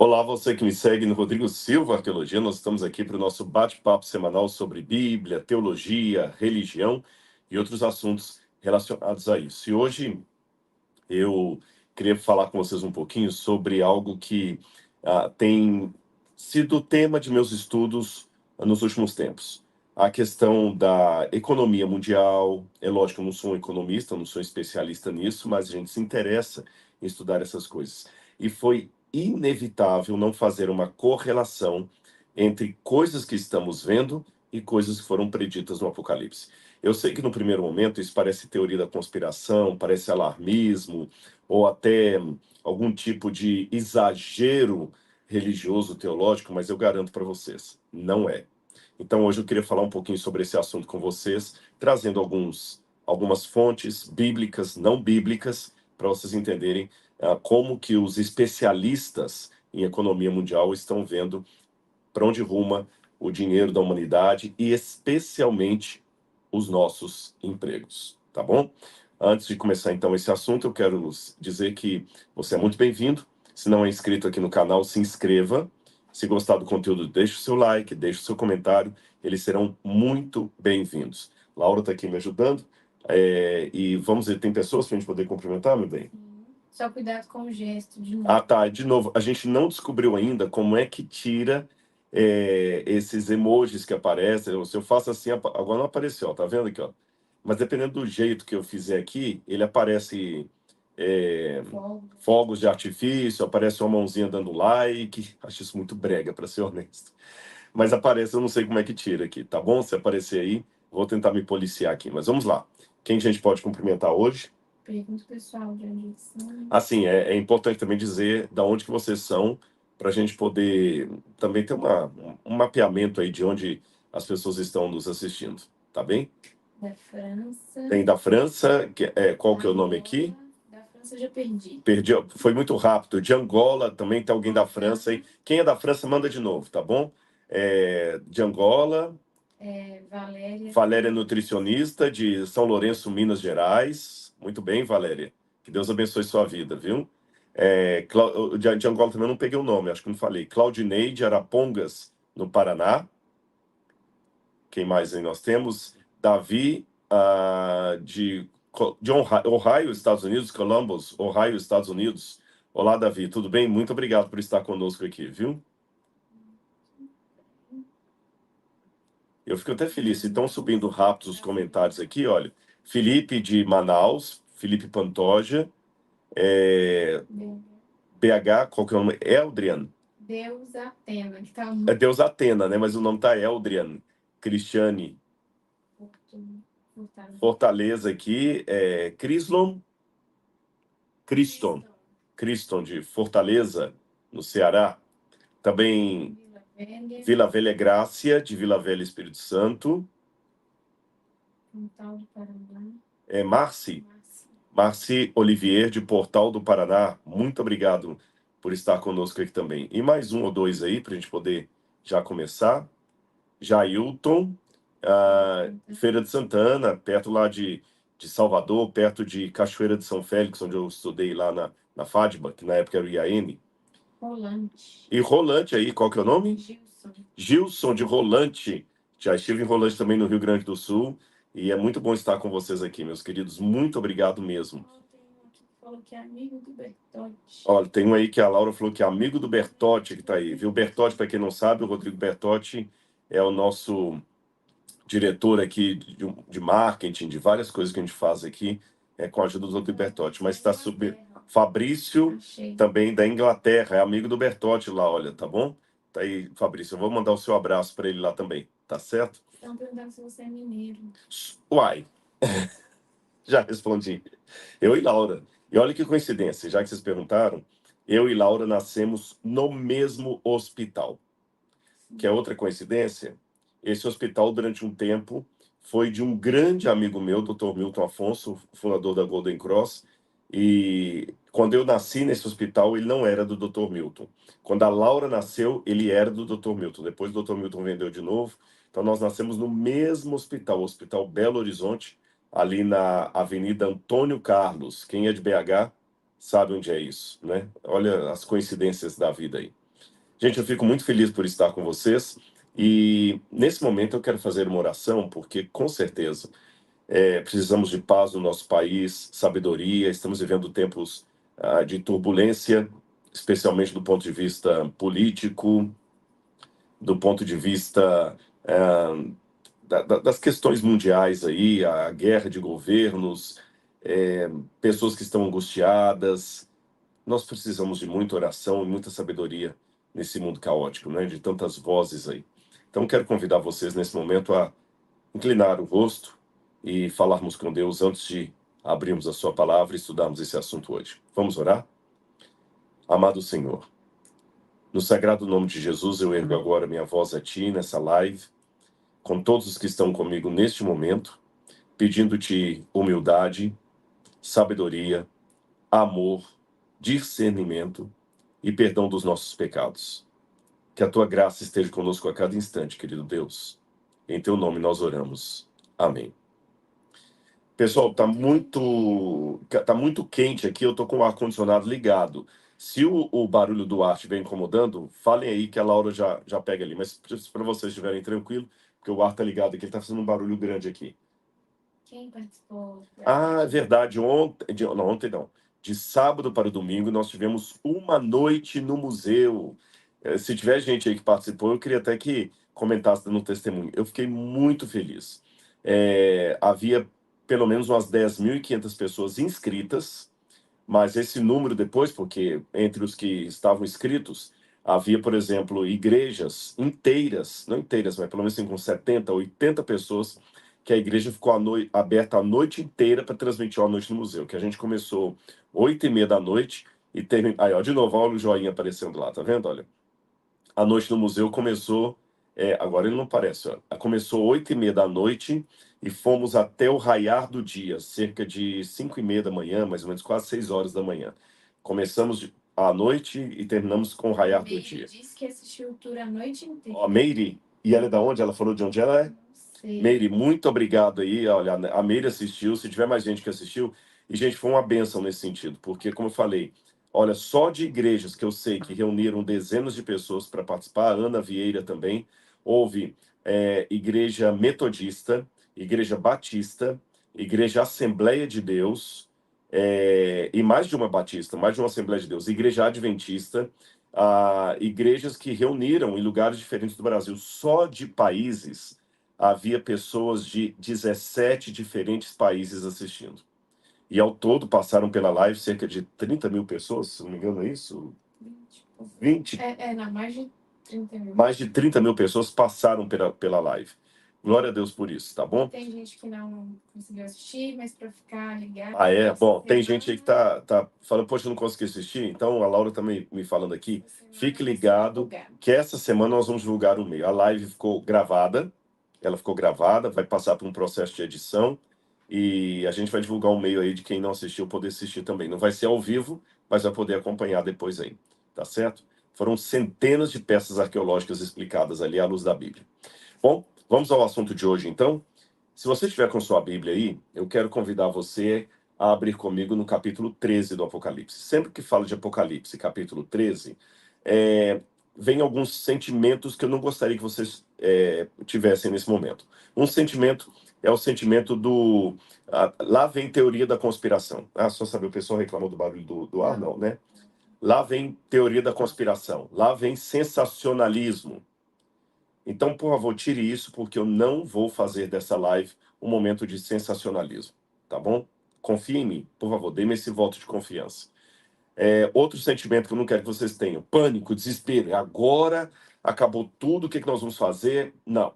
Olá, você que me segue no Rodrigo Silva Arqueologia. Nós estamos aqui para o nosso bate-papo semanal sobre Bíblia, teologia, religião e outros assuntos relacionados a isso. E hoje eu queria falar com vocês um pouquinho sobre algo que tem sido tema de meus estudos nos últimos tempos. A questão da economia mundial. É lógico, eu não sou um economista, não sou especialista nisso, mas a gente se interessa em estudar essas coisas. E foi inevitável não fazer uma correlação entre coisas que estamos vendo e coisas que foram preditas no Apocalipse. Eu sei que no primeiro momento isso parece teoria da conspiração, parece alarmismo, ou até algum tipo de exagero religioso, teológico, mas eu garanto para vocês, não é. Então hoje eu queria falar um pouquinho sobre esse assunto com vocês, trazendo algumas fontes bíblicas, não bíblicas, para vocês entenderem como que os especialistas em economia mundial estão vendo para onde ruma o dinheiro da humanidade e especialmente os nossos empregos, tá bom? Antes de começar então esse assunto, eu quero dizer que você é muito bem-vindo. Se não é inscrito aqui no canal, se inscreva. Se gostar do conteúdo, deixe o seu like, deixe o seu comentário. Eles serão muito bem-vindos. Laura está aqui me ajudando. E vamos ver, tem pessoas para a gente poder cumprimentar, meu bem? Só cuidado com o gesto, de novo. Ah, tá. De novo, a gente não descobriu ainda como é que tira esses emojis que aparecem. Se eu faço assim, agora não apareceu, ó, tá vendo aqui, ó? Mas dependendo do jeito que eu fizer aqui, ele aparece fogos de artifício, aparece uma mãozinha dando like. Acho isso muito brega, para ser honesto. Mas aparece, eu não sei como é que tira aqui, tá bom? Se aparecer aí, vou tentar me policiar aqui. Mas vamos lá. Quem a gente pode cumprimentar hoje? Pergunta pessoal de onde eles são. Assim, é importante também dizer da onde que vocês são, para a gente poder também ter um mapeamento aí de onde as pessoas estão nos assistindo, tá bem? Da França. Tem da França, qual que é o nome aqui? Da França eu já perdi. Perdi, foi muito rápido. De Angola, também tem alguém da França aí. Quem é da França, manda de novo, tá bom? De Angola. Valéria, nutricionista, de São Lourenço, Minas Gerais. Muito bem, Valéria. Que Deus abençoe sua vida, viu? De Angola também eu não peguei o nome, acho que não falei. Claudinei de Arapongas, no Paraná. Quem mais aí nós temos? Davi, de Ohio, Estados Unidos, Columbus, Ohio, Estados Unidos. Olá, Davi, tudo bem? Muito obrigado por estar conosco aqui, viu? Eu fico até feliz. Estão subindo rápido os comentários aqui, olha. Felipe de Manaus, Felipe Pantoja, BH, qual que é o nome? Eldrian. Deus Atena. Que tá É Deus Atena, né? Mas o nome tá Eldrian. Cristiane. Fortaleza aqui. Criston, de Fortaleza, no Ceará. Também Vila Velha Grácia, de Vila Velha, Espírito Santo. Pontal do Paraná. Marci Olivier, de Portal do Paraná. Muito obrigado por estar conosco aqui também. E mais um ou dois aí, para a gente poder já começar. Jailton, Feira de Santana, perto lá de Salvador, perto de Cachoeira de São Félix, onde eu estudei lá na FADBA, que na época era o IAN. Rolante. E Rolante aí, qual que é o nome? Gilson de Rolante. Já estive em Rolante também no Rio Grande do Sul. E é muito bom estar com vocês aqui, meus queridos. Muito obrigado mesmo. Falou que é amigo do Bertotti. Olha, tem um aí que a Laura falou que é amigo do Bertotti, que está aí, viu? Bertotti, para quem não sabe, o Rodrigo Bertotti é o nosso diretor aqui de marketing, de várias coisas que a gente faz aqui, com a ajuda do Rodrigo Bertotti. Mas está subindo. Fabrício, também da Inglaterra, é amigo do Bertotti lá, olha, tá bom? Tá aí, Fabrício, eu vou mandar o seu abraço para ele lá também, tá certo? Estão perguntando se você é mineiro. Uai, já respondi. Eu e Laura. E olha que coincidência, já que vocês perguntaram, eu e Laura nascemos no mesmo hospital. Que é outra coincidência, esse hospital, durante um tempo, foi de um grande amigo meu, Dr. Milton Afonso, fundador da Golden Cross, e quando eu nasci nesse hospital, ele não era do Dr. Milton. Quando a Laura nasceu, ele era do Dr. Milton. Depois o Dr. Milton vendeu de novo. Então nós nascemos no mesmo hospital, o Hospital Belo Horizonte, ali na Avenida Antônio Carlos. Quem é de BH sabe onde é isso, né? Olha as coincidências da vida aí. Gente, eu fico muito feliz por estar com vocês e nesse momento eu quero fazer uma oração porque com certeza precisamos de paz no nosso país, sabedoria, estamos vivendo tempos de turbulência, especialmente do ponto de vista político, do ponto de vista das questões mundiais aí, a guerra de governos, pessoas que estão angustiadas. Nós precisamos de muita oração e muita sabedoria nesse mundo caótico, né? De tantas vozes aí. Então, quero convidar vocês nesse momento a inclinar o rosto e falarmos com Deus antes de abrirmos a sua palavra e estudarmos esse assunto hoje. Vamos orar? Amado Senhor, no sagrado nome de Jesus, eu ergo agora minha voz a Ti nessa live, com todos os que estão comigo neste momento, pedindo-Te humildade, sabedoria, amor, discernimento e perdão dos nossos pecados. Que a Tua graça esteja conosco a cada instante, querido Deus. Em Teu nome nós oramos. Amém. Pessoal, tá muito quente aqui, eu tô com o ar-condicionado ligado. Se o barulho do ar estiver incomodando, falem aí que a Laura já pega ali. Mas para vocês estiverem tranquilos, porque o ar tá ligado aqui, ele tá fazendo um barulho grande aqui. Quem participou? Ah, é verdade. Ontem não. De sábado para domingo, nós tivemos uma noite no museu. Se tiver gente aí que participou, eu queria até que comentasse no testemunho. Eu fiquei muito feliz. Havia pelo menos umas 10.500 pessoas inscritas, mas esse número depois, porque entre os que estavam inscritos, havia, por exemplo, igrejas inteiras, não inteiras, mas pelo menos assim, com 70, 80 pessoas, que a igreja ficou aberta a noite inteira para transmitir a noite no museu, que a gente começou 8h30 da noite e terminou... Aí, ó, de novo, olha o joinha aparecendo lá, tá vendo? Olha, a noite no museu começou, agora ele não aparece, ó, começou 8h30 da noite e fomos até o raiar do dia, cerca de 5h30 da manhã, mais ou menos quase 6 horas da manhã. Começamos à noite e terminamos com o raiar do dia. Disse que assistiu o tour a noite inteira. Ó, Meire, e ela é da onde? Ela falou de onde ela é? Não sei. Meire, muito obrigado aí. Olha, a Meire assistiu. Se tiver mais gente que assistiu, e gente, foi uma bênção nesse sentido, porque, como eu falei, olha, só de igrejas que eu sei que reuniram dezenas de pessoas para participar, a Ana Vieira também, houve igreja metodista, igreja batista, igreja Assembleia de Deus, e mais de uma batista, mais de uma Assembleia de Deus, igreja adventista, igrejas que reuniram em lugares diferentes do Brasil, só de países. Havia pessoas de 17 diferentes países assistindo. E ao todo passaram pela live cerca de 30 mil pessoas, se não me engano é isso? 20? Não, mais de 30 mil. Mais de 30 mil pessoas passaram pela live. Glória a Deus por isso, tá bom? Tem gente que não conseguiu assistir, mas para ficar ligado... Bom, tem gente aí que tá falando, poxa, eu não consegui assistir. Então, a Laura também me falando aqui, fique ligado que essa semana nós vamos divulgar o meio. A live ficou gravada, vai passar por um processo de edição e a gente vai divulgar um meio aí de quem não assistiu poder assistir também. Não vai ser ao vivo, mas vai poder acompanhar depois aí, tá certo? Foram centenas de peças arqueológicas explicadas ali à luz da Bíblia. Bom, vamos ao assunto de hoje então. Se você estiver com sua Bíblia aí, eu quero convidar você a abrir comigo no capítulo 13 do Apocalipse. Sempre que falo de Apocalipse, capítulo 13, vem alguns sentimentos que eu não gostaria que vocês tivessem nesse momento. Um sentimento é o sentimento do... lá vem teoria da conspiração. Só saber, o pessoal reclamou do barulho do ar? Não, né? Lá vem teoria da conspiração. Lá vem sensacionalismo. Então, por favor, tire isso, porque eu não vou fazer dessa live um momento de sensacionalismo, tá bom? Confie em mim, por favor, dê-me esse voto de confiança. Outro sentimento que eu não quero que vocês tenham: pânico, desespero. Agora acabou tudo, o que nós vamos fazer? Não.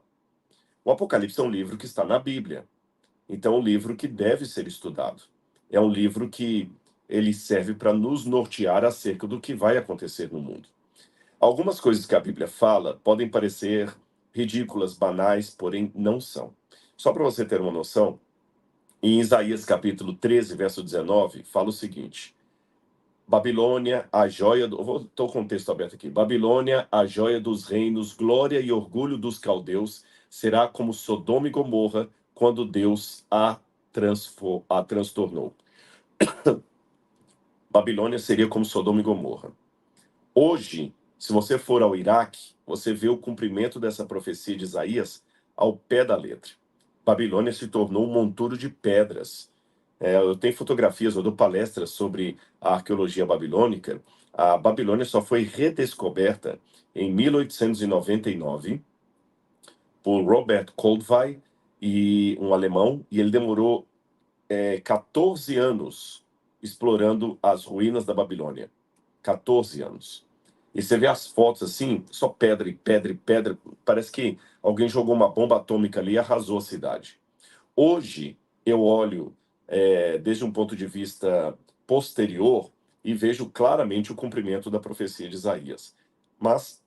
O Apocalipse é um livro que está na Bíblia. Então, é um livro que deve ser estudado. É um livro que ele serve para nos nortear acerca do que vai acontecer no mundo. Algumas coisas que a Bíblia fala podem parecer ridículas, banais, porém não são. Só para você ter uma noção, em Isaías capítulo 13, verso 19, fala o seguinte: Babilônia, a joia do... Estou com o texto aberto aqui. Babilônia, a joia dos reinos, glória e orgulho dos caldeus, será como Sodoma e Gomorra, quando Deus a transtornou. Babilônia seria como Sodoma e Gomorra. Hoje, Se você for ao Iraque, você vê o cumprimento dessa profecia de Isaías ao pé da letra. Babilônia se tornou um monturo de pedras. Eu tenho fotografias, eu dou palestras sobre a arqueologia babilônica. A Babilônia só foi redescoberta em 1899 por Robert Koldewey, e um alemão, e ele demorou 14 anos explorando as ruínas da Babilônia. 14 anos. E você vê as fotos assim, só pedra e pedra e pedra. Parece que alguém jogou uma bomba atômica ali e arrasou a cidade. Hoje, eu olho desde um ponto de vista posterior e vejo claramente o cumprimento da profecia de Isaías. Mas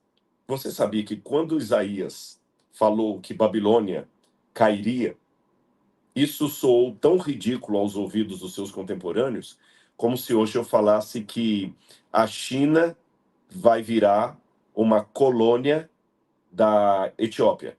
você sabia que quando Isaías falou que Babilônia cairia, isso soou tão ridículo aos ouvidos dos seus contemporâneos, como se hoje eu falasse que a China vai virar uma colônia da Etiópia.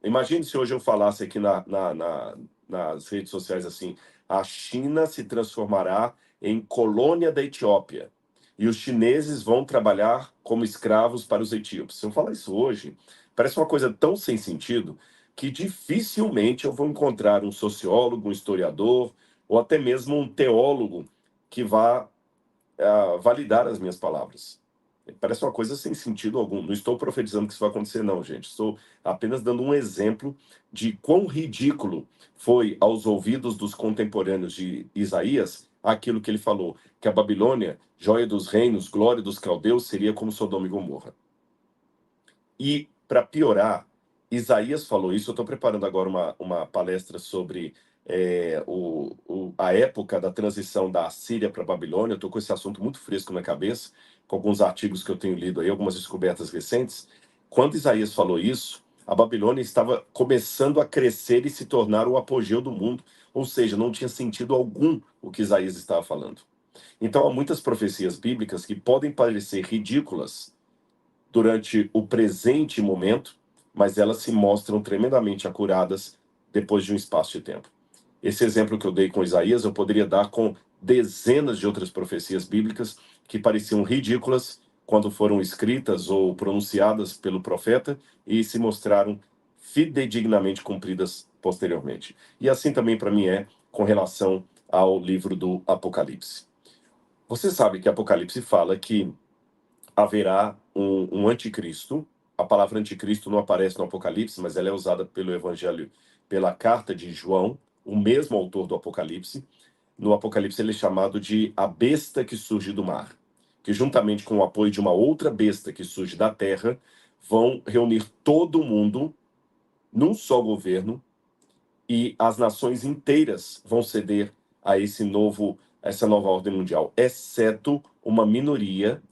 Imagine se hoje eu falasse aqui nas redes sociais assim: a China se transformará em colônia da Etiópia e os chineses vão trabalhar como escravos para os etíopes. Se eu falar isso hoje, parece uma coisa tão sem sentido que dificilmente eu vou encontrar um sociólogo, um historiador ou até mesmo um teólogo que vá validar as minhas palavras. Parece uma coisa sem sentido algum. Não estou profetizando que isso vai acontecer, não, gente. Estou apenas dando um exemplo de quão ridículo foi aos ouvidos dos contemporâneos de Isaías aquilo que ele falou, que a Babilônia, joia dos reinos, glória dos caldeus, seria como Sodoma e Gomorra. E, para piorar, Isaías falou isso. Eu estou preparando agora uma palestra sobre a época da transição da Assíria para a Babilônia. Eu estou com esse assunto muito fresco na cabeça, com alguns artigos que eu tenho lido aí, algumas descobertas recentes. Quando Isaías falou isso, a Babilônia estava começando a crescer e se tornar o apogeu do mundo. Ou seja, não tinha sentido algum o que Isaías estava falando. Então, há muitas profecias bíblicas que podem parecer ridículas durante o presente momento, mas elas se mostram tremendamente acuradas depois de um espaço de tempo. Esse exemplo que eu dei com Isaías, eu poderia dar com dezenas de outras profecias bíblicas que pareciam ridículas quando foram escritas ou pronunciadas pelo profeta e se mostraram fidedignamente cumpridas posteriormente. E assim também para mim é com relação ao livro do Apocalipse. Você sabe que Apocalipse fala que haverá um anticristo. A palavra anticristo não aparece no Apocalipse, mas ela é usada pelo Evangelho, pela carta de João, o mesmo autor do Apocalipse. No Apocalipse ele é chamado de a besta que surge do mar, que juntamente com o apoio de uma outra besta que surge da terra, vão reunir todo mundo num só governo, e as nações inteiras vão ceder a essa nova ordem mundial, exceto uma minoria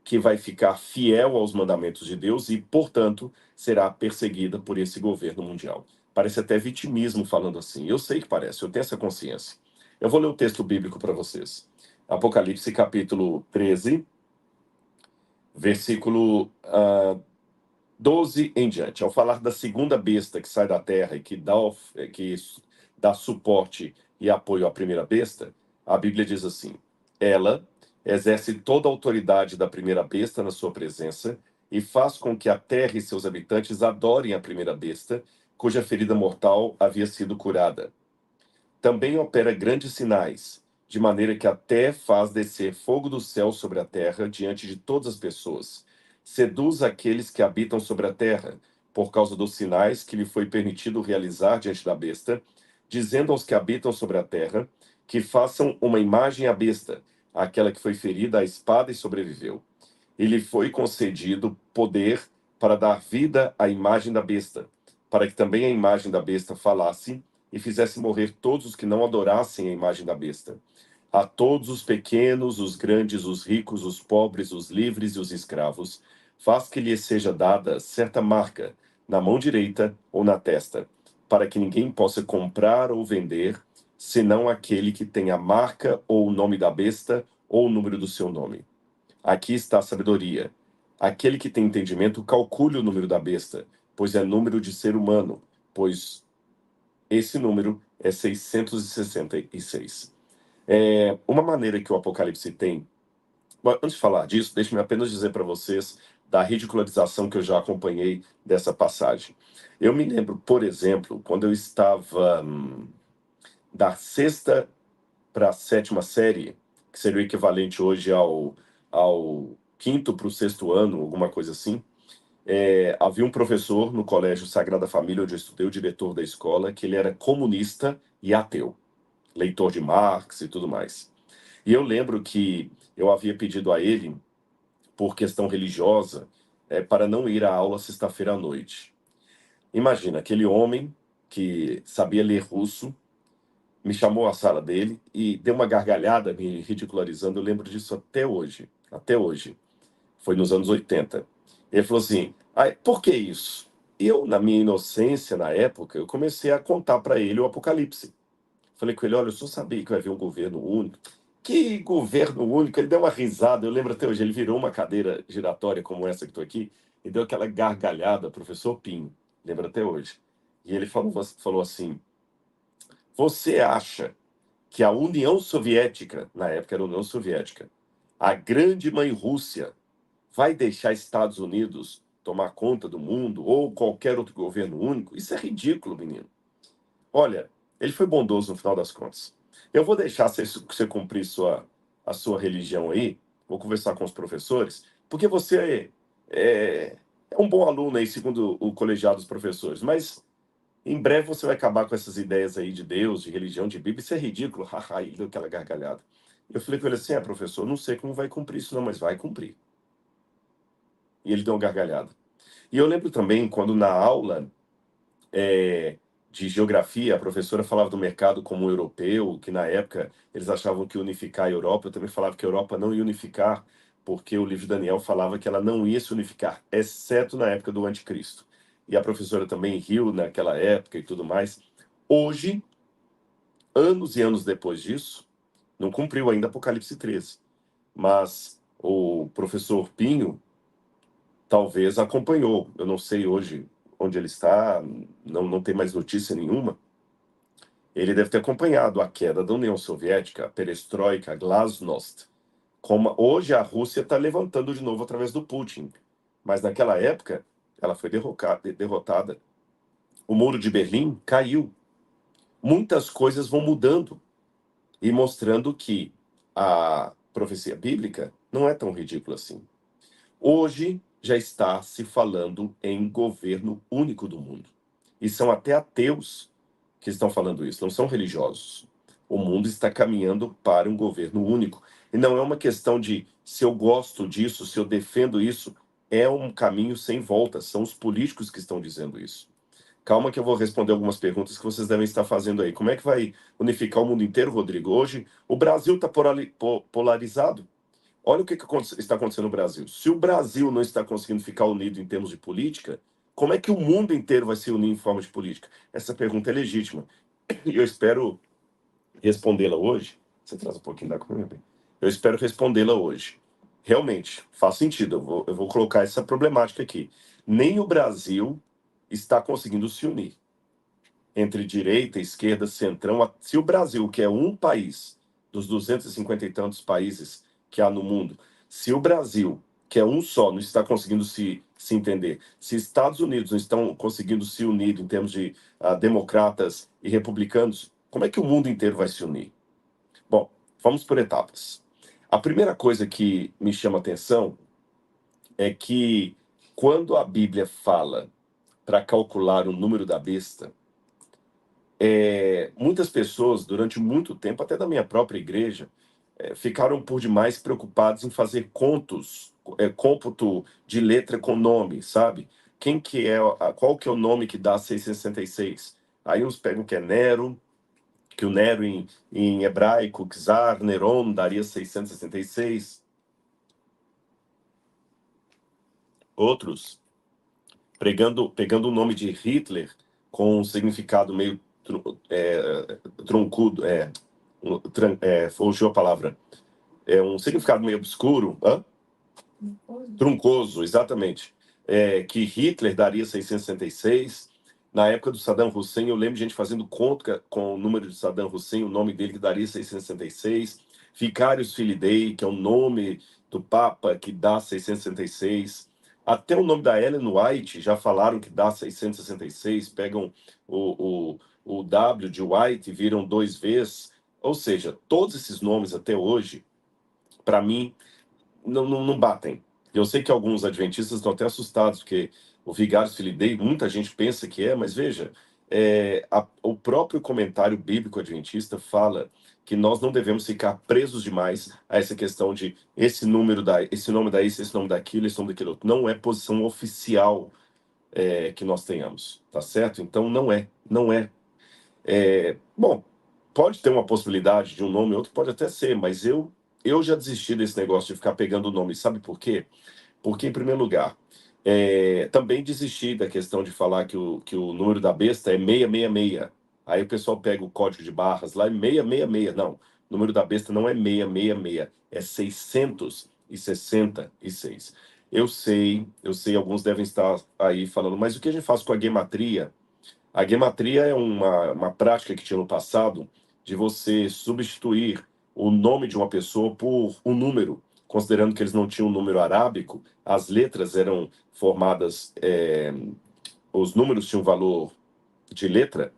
que vai ficar fiel aos mandamentos de Deus e, portanto, será perseguida por esse governo mundial. Parece até vitimismo falando assim. Eu sei que parece, eu tenho essa consciência. Eu vou ler o texto bíblico para vocês. Apocalipse, capítulo 13, versículo 12 em diante. Ao falar da segunda besta que sai da terra e que dá suporte e apoio à primeira besta, a Bíblia diz assim: ela exerce toda a autoridade da primeira besta na sua presença e faz com que a terra e seus habitantes adorem a primeira besta, cuja ferida mortal havia sido curada. Também opera grandes sinais, de maneira que até faz descer fogo do céu sobre a terra diante de todas as pessoas. Seduz aqueles que habitam sobre a terra, por causa dos sinais que lhe foi permitido realizar diante da besta, dizendo aos que habitam sobre a terra que façam uma imagem à besta, aquela que foi ferida à espada e sobreviveu. E lhe foi concedido poder para dar vida à imagem da besta, para que também a imagem da besta falasse e fizesse morrer todos os que não adorassem a imagem da besta. A todos os pequenos, os grandes, os ricos, os pobres, os livres e os escravos, faz que lhes seja dada certa marca na mão direita ou na testa, para que ninguém possa comprar ou vender, senão aquele que tem a marca ou o nome da besta ou o número do seu nome. Aqui está a sabedoria. Aquele que tem entendimento, calcule o número da besta, pois é número de ser humano, pois esse número é 666. Uma maneira que o Apocalipse tem Bom, antes de falar disso, deixe-me apenas dizer para vocês da ridicularização que eu já acompanhei dessa passagem. Eu me lembro, por exemplo, quando eu estava da sexta para a sétima série, que seria o equivalente hoje ao quinto para o sexto ano, alguma coisa assim. Havia um professor no Colégio Sagrada Família, onde eu estudei, o diretor da escola, que ele era comunista e ateu, leitor de Marx e tudo mais. E eu lembro que eu havia pedido a ele, por questão religiosa, para não ir à aula sexta-feira à noite. Imagina, aquele homem que sabia ler russo, me chamou à sala dele e deu uma gargalhada me ridicularizando. Eu lembro disso até hoje. Até hoje. Foi nos anos 80. Ele falou assim: "Ai, por que isso?" E eu, na minha inocência, na época, eu comecei a contar para ele o Apocalipse. Falei com ele: "Olha, eu só sabia que vai haver um governo único." Que governo único? Ele deu uma risada, eu lembro até hoje. Ele virou uma cadeira giratória como essa que estou aqui e deu aquela gargalhada, professor Pinho, lembro até hoje. E ele falou assim: "Você acha que a União Soviética, na época era a União Soviética, a grande mãe Rússia, vai deixar Estados Unidos tomar conta do mundo ou qualquer outro governo único? Isso é ridículo, menino." Olha, ele foi bondoso no final das contas. Eu vou deixar você cumprir a sua religião aí, vou conversar com os professores, porque você é um bom aluno aí, segundo o colegiado dos professores, mas em breve você vai acabar com essas ideias aí de Deus, de religião, de Bíblia. Isso é ridículo. Haha, ele deu aquela gargalhada. Eu falei com ele assim: professor, não sei como vai cumprir isso não, mas vai cumprir. E ele deu uma gargalhada. E eu lembro também quando na aula de geografia, a professora falava do mercado como europeu, que na época eles achavam que unificar a Europa. Eu também falava que a Europa não ia unificar, porque o livro de Daniel falava que ela não ia se unificar, exceto na época do anticristo. E a professora também riu naquela época e tudo mais. Hoje, anos e anos depois disso, não cumpriu ainda Apocalipse 13, mas o professor Pinho talvez acompanhou. Eu não sei hoje onde ele está, não tem mais notícia nenhuma. Ele deve ter acompanhado a queda da União Soviética, a perestroika, a glasnost. Como hoje a Rússia está levantando de novo através do Putin, mas naquela época ela foi derrotada. O Muro de Berlim caiu. Muitas coisas vão mudando e mostrando que a profecia bíblica não é tão ridícula assim. Hoje já está se falando em governo único do mundo. E são até ateus que estão falando isso, não são religiosos. O mundo está caminhando para um governo único. E não é uma questão de se eu gosto disso, se eu defendo isso. É um caminho sem volta. São os políticos que estão dizendo isso. Calma que eu vou responder algumas perguntas que vocês devem estar fazendo aí. Como é que vai unificar o mundo inteiro, Rodrigo? Hoje, o Brasil está polarizado. Olha o que está acontecendo no Brasil. Se o Brasil não está conseguindo ficar unido em termos de política, como é que o mundo inteiro vai se unir em forma de política? Essa pergunta é legítima. E eu espero respondê-la hoje. Você traz um pouquinho da comida? Eu espero respondê-la hoje. Realmente, faz sentido. Eu vou colocar essa problemática aqui. Nem o Brasil está conseguindo se unir entre direita, esquerda, centrão. Se o Brasil, que é um país dos 250 e tantos países que há no mundo, se o Brasil, que é um só, não está conseguindo se entender, se Estados Unidos não estão conseguindo se unir em termos de democratas e republicanos, como é que o mundo inteiro vai se unir? Bom, vamos por etapas. A primeira coisa que me chama a atenção é que quando a Bíblia fala para calcular o número da besta, muitas pessoas, durante muito tempo, até da minha própria igreja, ficaram por demais preocupados em fazer cômputo de letra com nome, sabe? Qual que é o nome que dá 666? Aí uns pegam que é Nero, que o Nero em hebraico, Czar, Neron, daria 666. Outros pegando o nome de Hitler com um significado meio truncudo, fugiu a palavra, é um significado meio obscuro, truncoso, exatamente, que Hitler daria 666. Na época do Saddam Hussein, eu lembro de gente fazendo conta com o número de Saddam Hussein, o nome dele que daria 666. Vicarius Filii Dei, que é o nome do Papa que dá 666. Até o nome da Ellen White já falaram que dá 666, pegam o W de White e viram 2 vezes. Ou seja, todos esses nomes até hoje, para mim, não batem. Eu sei que alguns adventistas estão até assustados, porque o Vicarius Filii Dei, muita gente pensa que é, mas veja, o próprio comentário bíblico adventista fala que nós não devemos ficar presos demais a essa questão de esse número da, esse nome da isso, esse nome daquilo, esse nome daquilo outro. Não é posição oficial que nós tenhamos, tá certo? Então não é. Bom, pode ter uma possibilidade de um nome, outro pode até ser, mas eu já desisti desse negócio de ficar pegando o nome. Sabe por quê? Porque, em primeiro lugar, também desisti da questão de falar que o número da besta é 666. Aí o pessoal pega o código de barras lá, é 666. Não, o número da besta não é 666, é 666. Eu sei, alguns devem estar aí falando, mas o que a gente faz com a gematria? A gematria é uma prática que tinha no passado de você substituir o nome de uma pessoa por um número, considerando que eles não tinham um número arábico, as letras eram formadas, os números tinham valor de letra,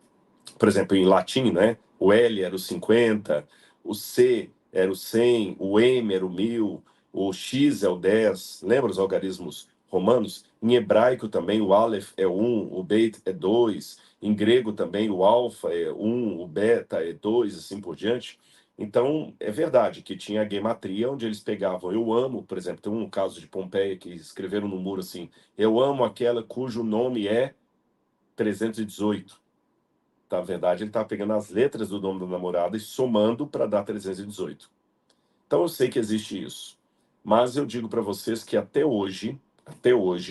por exemplo, em latim, né? O L era o 50, o C era o 100, o M era o 1000, o X é o 10. Lembra os algarismos romanos? Em hebraico também o Aleph é 1, o Beit é 2. Em grego também o Alfa é 1, o Beta é 2, assim por diante. Então, é verdade que tinha a gematria, onde eles pegavam, eu amo, por exemplo, tem um caso de Pompeia que escreveram no muro assim, eu amo aquela cujo nome é 318. Na verdade, ele está pegando as letras do nome da namorada e somando para dar 318. Então, eu sei que existe isso. Mas eu digo para vocês que até hoje,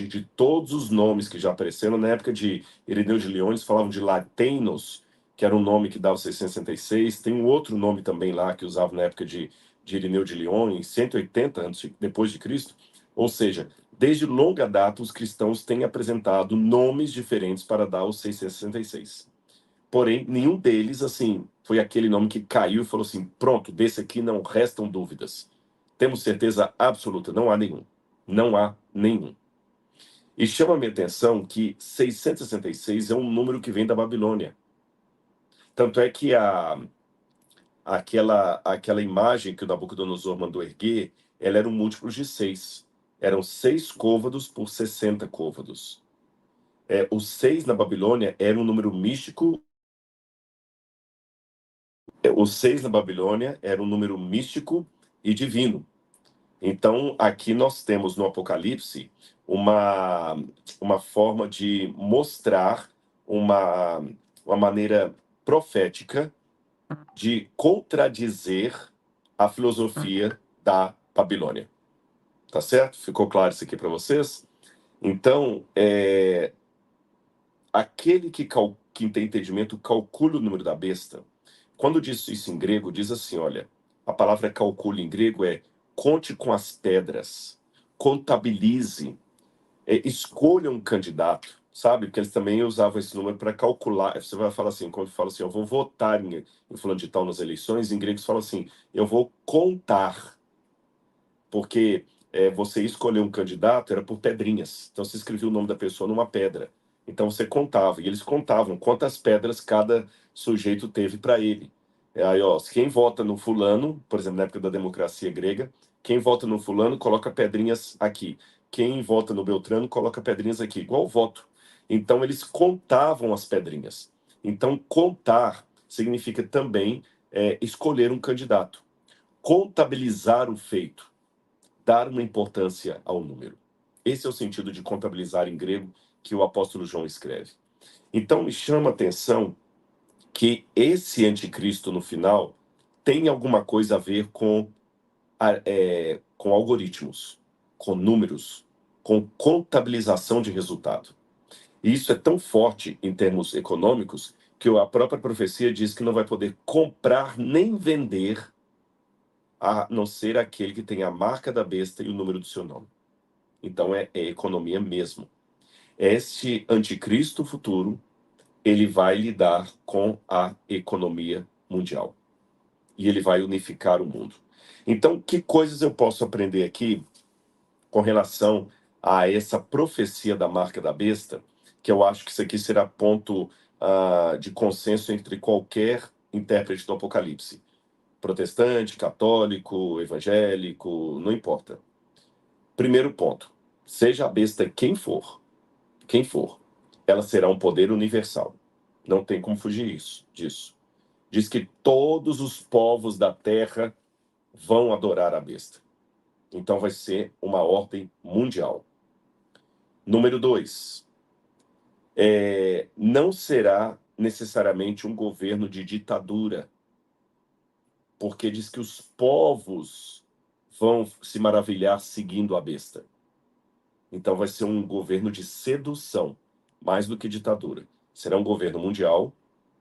de todos os nomes que já apareceram, na época de Irineu de Lyon, eles falavam de Latinos, que era um nome que dava 666. Tem um outro nome também lá que usava na época de Irineu de Lyon, em 180 depois de Cristo. Ou seja, desde longa data, os cristãos têm apresentado nomes diferentes para dar os 666. Porém, nenhum deles, assim, foi aquele nome que caiu e falou assim: pronto, desse aqui não restam dúvidas. Temos certeza absoluta, não há nenhum. Não há nenhum. E chama a minha atenção que 666 é um número que vem da Babilônia. Tanto é que aquela imagem que o Nabucodonosor mandou erguer, ela era um múltiplo de 6. Eram 6 côvados por 60 côvados. O 6 na Babilônia era um número místico. O 6 na Babilônia era um número místico e divino. Então, aqui nós temos no Apocalipse uma forma de mostrar uma maneira profética de contradizer a filosofia da Babilônia. Tá certo? Ficou claro isso aqui para vocês? Então, aquele que tem entendimento calcula o número da besta. Quando diz isso em grego, diz assim, olha, a palavra calcule em grego é conte com as pedras, contabilize, escolha um candidato, sabe? Porque eles também usavam esse número para calcular. Você vai falar assim, quando fala assim, eu vou votar em fulano de tal nas eleições, em grego você fala assim, eu vou contar, porque você escolher um candidato era por pedrinhas. Então você escrevia o nome da pessoa numa pedra. Então você contava, e eles contavam quantas pedras cada sujeito teve para ele. Aí, ó, quem vota no fulano, por exemplo, na época da democracia grega, quem vota no fulano coloca pedrinhas aqui. Quem vota no Beltrano coloca pedrinhas aqui, igual o voto. Então eles contavam as pedrinhas. Então contar significa também escolher um candidato, contabilizar o feito, dar uma importância ao número. Esse é o sentido de contabilizar em grego que o apóstolo João escreve. Então me chama a atenção que esse anticristo no final tem alguma coisa a ver com algoritmos, com números, com contabilização de resultado. E isso é tão forte em termos econômicos que a própria profecia diz que não vai poder comprar nem vender a não ser aquele que tem a marca da besta e o número do seu nome. Então é economia mesmo. Este anticristo futuro, ele vai lidar com a economia mundial. E ele vai unificar o mundo. Então, que coisas eu posso aprender aqui com relação a essa profecia da marca da besta, que eu acho que isso aqui será ponto de consenso entre qualquer intérprete do Apocalipse. Protestante, católico, evangélico, não importa. Primeiro ponto, seja a besta quem for, ela será um poder universal. Não tem como fugir disso. Diz que todos os povos da terra vão adorar a besta. Então vai ser uma ordem mundial. Número 2, não será necessariamente um governo de ditadura, porque diz que os povos vão se maravilhar seguindo a besta. Então vai ser um governo de sedução, mais do que ditadura. Será um governo mundial,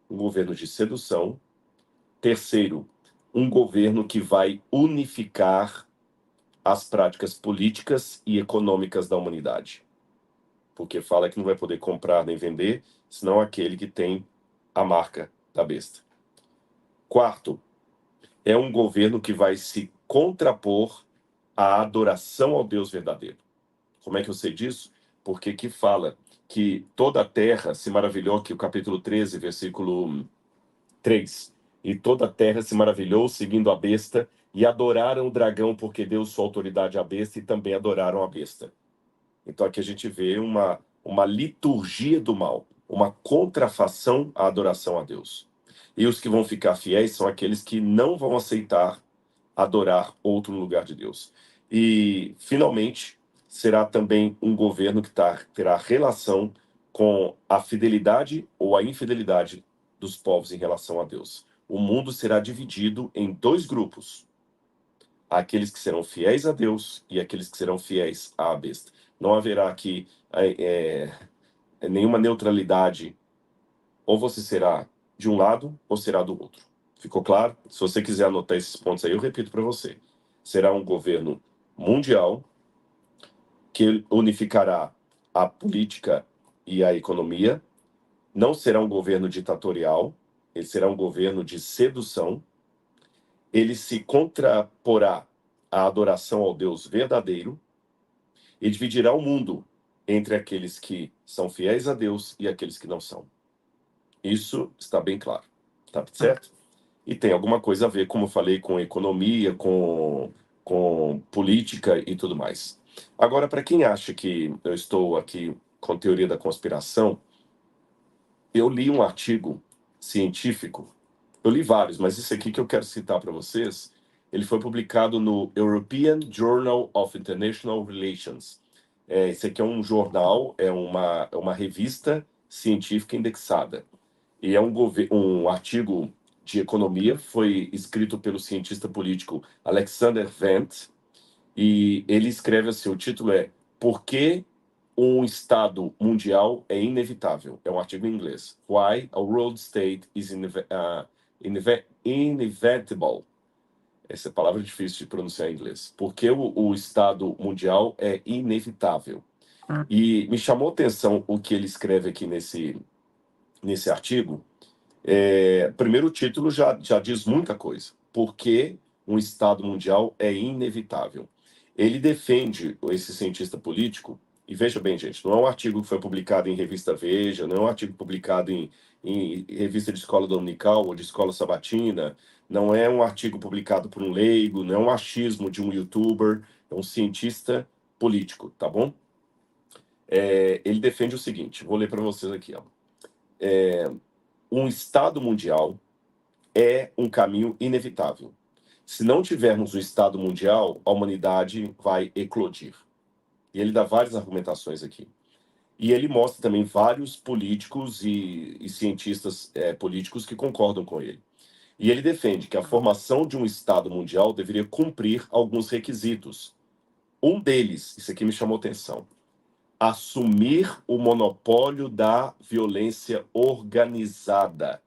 um governo de sedução. Terceiro, um governo que vai unificar as práticas políticas e econômicas da humanidade. Porque fala que não vai poder comprar nem vender, senão aquele que tem a marca da besta. Quarto, é um governo que vai se contrapor à adoração ao Deus verdadeiro. Como é que eu sei disso? Porque aqui fala que toda a terra se maravilhou, que o capítulo 13, versículo 3. E toda a terra se maravilhou seguindo a besta e adoraram o dragão porque deu sua autoridade à besta e também adoraram a besta. Então aqui a gente vê uma liturgia do mal, uma contrafação à adoração a Deus. E os que vão ficar fiéis são aqueles que não vão aceitar adorar outro lugar de Deus. E, finalmente, será também um governo que terá relação com a fidelidade ou a infidelidade dos povos em relação a Deus. O mundo será dividido em dois grupos: aqueles que serão fiéis a Deus e aqueles que serão fiéis à besta. Não haverá aqui nenhuma neutralidade. Ou você será de um lado ou será do outro. Ficou claro? Se você quiser anotar esses pontos aí, eu repito para você. Será um governo mundial que unificará a política e a economia. Não será um governo ditatorial, ele será um governo de sedução. Ele se contraporá à adoração ao Deus verdadeiro e dividirá o mundo entre aqueles que são fiéis a Deus e aqueles que não são. Isso está bem claro, tá certo? E tem alguma coisa a ver, como eu falei, com economia, com política e tudo mais. Agora, para quem acha que eu estou aqui com teoria da conspiração, eu li um artigo científico, eu li vários, mas esse aqui que eu quero citar para vocês, ele foi publicado no European Journal of International Relations. Esse aqui é um jornal, é uma revista científica indexada. E é um artigo de economia, foi escrito pelo cientista político Alexander Vent, e ele escreve assim, o título é Por que um Estado Mundial é Inevitável? É um artigo em inglês. Why a World State is Inevitable. Essa palavra é difícil de pronunciar em inglês. Por que o Estado Mundial é inevitável? E me chamou a atenção o que ele escreve aqui nesse artigo. Primeiro, o título já diz muita coisa. Por que um Estado mundial é inevitável? Ele defende, esse cientista político, e veja bem, gente, não é um artigo que foi publicado em revista Veja, não é um artigo publicado em revista de escola dominical ou de escola sabatina, não é um artigo publicado por um leigo, não é um achismo de um youtuber, é um cientista político, tá bom? Ele defende o seguinte, vou ler para vocês aqui, ó. Um Estado mundial é um caminho inevitável. Se não tivermos um Estado mundial, a humanidade vai eclodir. E ele dá várias argumentações aqui. E ele mostra também vários políticos e cientistas políticos que concordam com ele. E ele defende que a formação de um Estado mundial deveria cumprir alguns requisitos. Um deles, isso aqui me chamou atenção, assumir o monopólio da violência organizada.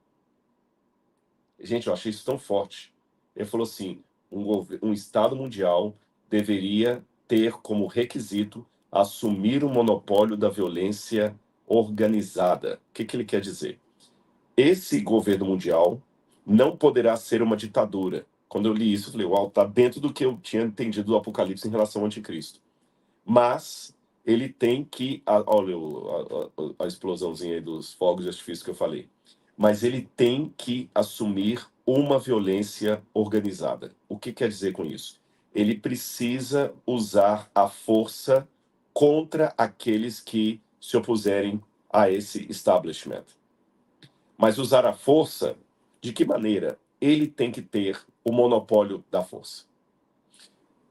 Gente, eu achei isso tão forte. Ele falou assim, um Estado mundial deveria ter como requisito assumir o monopólio da violência organizada. O que ele quer dizer? Esse governo mundial não poderá ser uma ditadura. Quando eu li isso, eu falei, uau, tá dentro do que eu tinha entendido do Apocalipse em relação ao anticristo. Mas ele tem que... olha a explosãozinha aí dos fogos de artifício que eu falei. Mas ele tem que assumir uma violência organizada. O que quer dizer com isso? Ele precisa usar a força contra aqueles que se opuserem a esse establishment. Mas usar a força, de que maneira? Ele tem que ter o monopólio da força.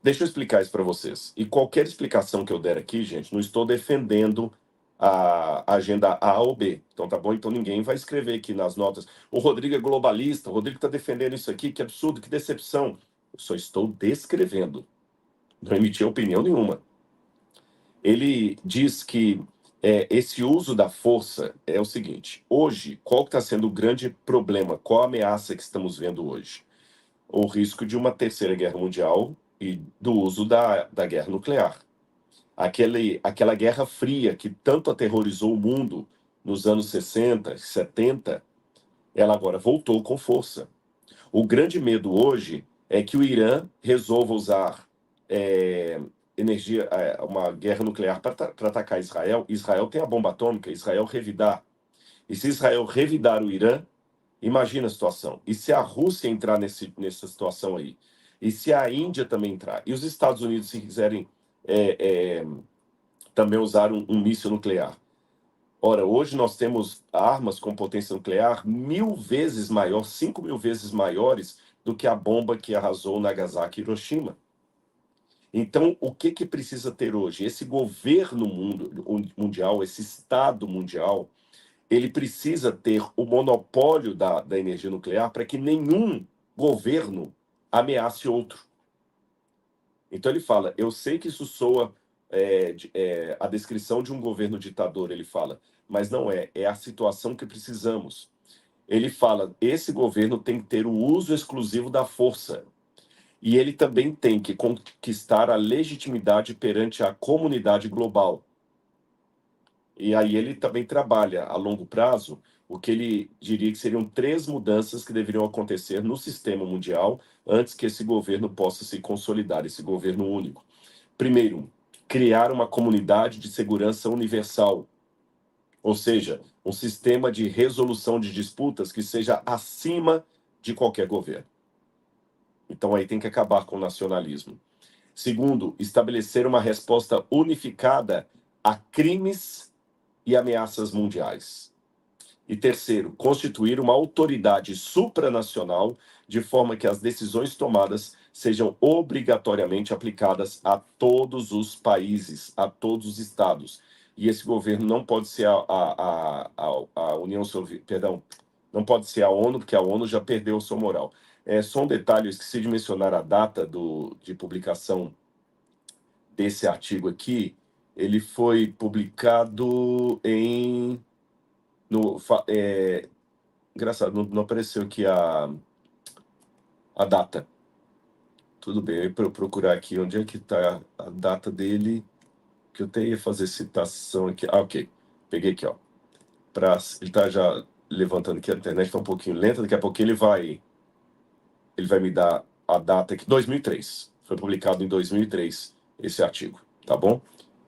Deixa eu explicar isso para vocês. E qualquer explicação que eu der aqui, gente, não estou defendendo a agenda A ou B. Então tá bom? Então ninguém vai escrever aqui nas notas. O Rodrigo é globalista, o Rodrigo está defendendo isso aqui, que absurdo, que decepção. Eu só estou descrevendo. Não emiti opinião nenhuma. Ele diz que esse uso da força é o seguinte. Hoje, qual está sendo o grande problema? Qual a ameaça que estamos vendo hoje? O risco de uma terceira guerra mundial e do uso da guerra nuclear. Aquela guerra fria que tanto aterrorizou o mundo nos anos 60, 70, ela agora voltou com força. O grande medo hoje é que o Irã resolva usar uma guerra nuclear para atacar Israel. Israel tem a bomba atômica, Israel revidar. E se Israel revidar o Irã, imagina a situação. E se a Rússia entrar nessa situação aí? E se a Índia também entrar? E os Estados Unidos, se quiserem também usar um míssil nuclear? Ora, hoje nós temos armas com potência nuclear 1000 vezes maior, 5.000 vezes maiores do que a bomba que arrasou Nagasaki e Hiroshima. Então, o que precisa ter hoje? Esse governo mundial, esse Estado mundial, ele precisa ter o monopólio da energia nuclear para que nenhum governo ameace outro. Então ele fala, eu sei que isso soa a descrição de um governo ditador, ele fala, mas não é a situação que precisamos. Ele fala, esse governo tem que ter o uso exclusivo da força. E ele também tem que conquistar a legitimidade perante a comunidade global. E aí ele também trabalha a longo prazo o que ele diria que seriam 3 mudanças que deveriam acontecer no sistema mundial antes que esse governo possa se consolidar, esse governo único. Primeiro, criar uma comunidade de segurança universal, ou seja, um sistema de resolução de disputas que seja acima de qualquer governo. Então aí tem que acabar com o nacionalismo. Segundo, estabelecer uma resposta unificada a crimes e ameaças mundiais. E terceiro, constituir uma autoridade supranacional de forma que as decisões tomadas sejam obrigatoriamente aplicadas a todos os países, a todos os estados. E esse governo não pode ser a União Soviética, perdão, não pode ser a ONU, porque a ONU já perdeu sua moral. Só um detalhe, eu esqueci de mencionar a data de publicação desse artigo aqui. Ele foi publicado em... engraçado, não apareceu aqui a data. Tudo bem, eu vou procurar aqui onde é que está a data dele, que eu tenho que fazer citação aqui. Ok, peguei aqui, ó. Ele está já levantando aqui, a internet está um pouquinho lenta, daqui a pouco ele vai me dar a data aqui, 2003. Foi publicado em 2003 esse artigo, tá bom?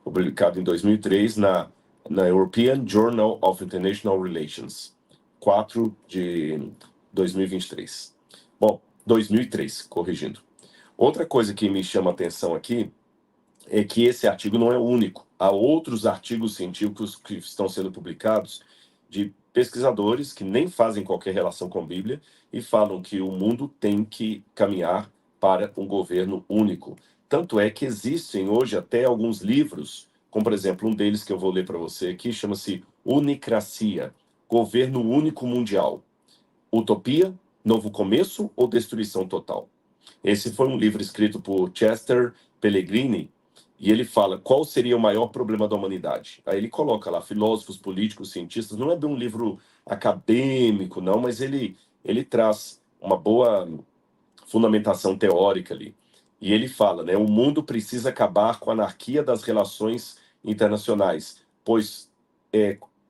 Foi publicado em 2003 na European Journal of International Relations, 4 de 2023. Bom, 2003, corrigindo. Outra coisa que me chama a atenção aqui é que esse artigo não é o único. Há outros artigos científicos que estão sendo publicados de pesquisadores que nem fazem qualquer relação com a Bíblia e falam que o mundo tem que caminhar para um governo único. Tanto é que existem hoje até alguns livros, como por exemplo um deles que eu vou ler para você aqui, chama-se Unicracia, Governo Único Mundial. Utopia, Novo Começo ou Destruição Total? Esse foi um livro escrito por Chester Pellegrini, e ele fala qual seria o maior problema da humanidade. Aí ele coloca lá filósofos, políticos, cientistas. Não é bem um livro acadêmico, não, mas ele traz uma boa fundamentação teórica ali. E ele fala, né, o mundo precisa acabar com a anarquia das relações internacionais, pois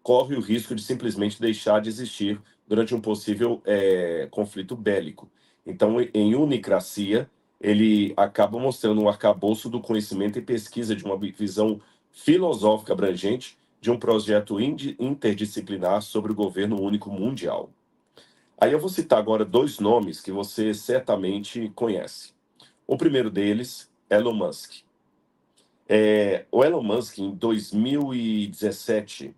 corre o risco de simplesmente deixar de existir durante um possível conflito bélico. Então, em Unicracia, ele acaba mostrando um arcabouço do conhecimento e pesquisa de uma visão filosófica abrangente de um projeto interdisciplinar sobre o governo único mundial. Aí eu vou citar agora dois nomes que você certamente conhece. O primeiro deles, Elon Musk. O Elon Musk, em 2017,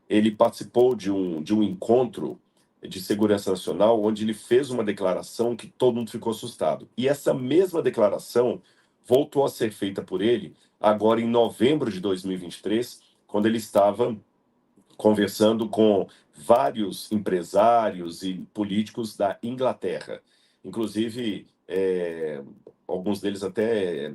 ele participou de um encontro de segurança nacional, onde ele fez uma declaração que todo mundo ficou assustado. E essa mesma declaração voltou a ser feita por ele agora em novembro de 2023, quando ele estava conversando com vários empresários e políticos da Inglaterra, inclusive alguns deles até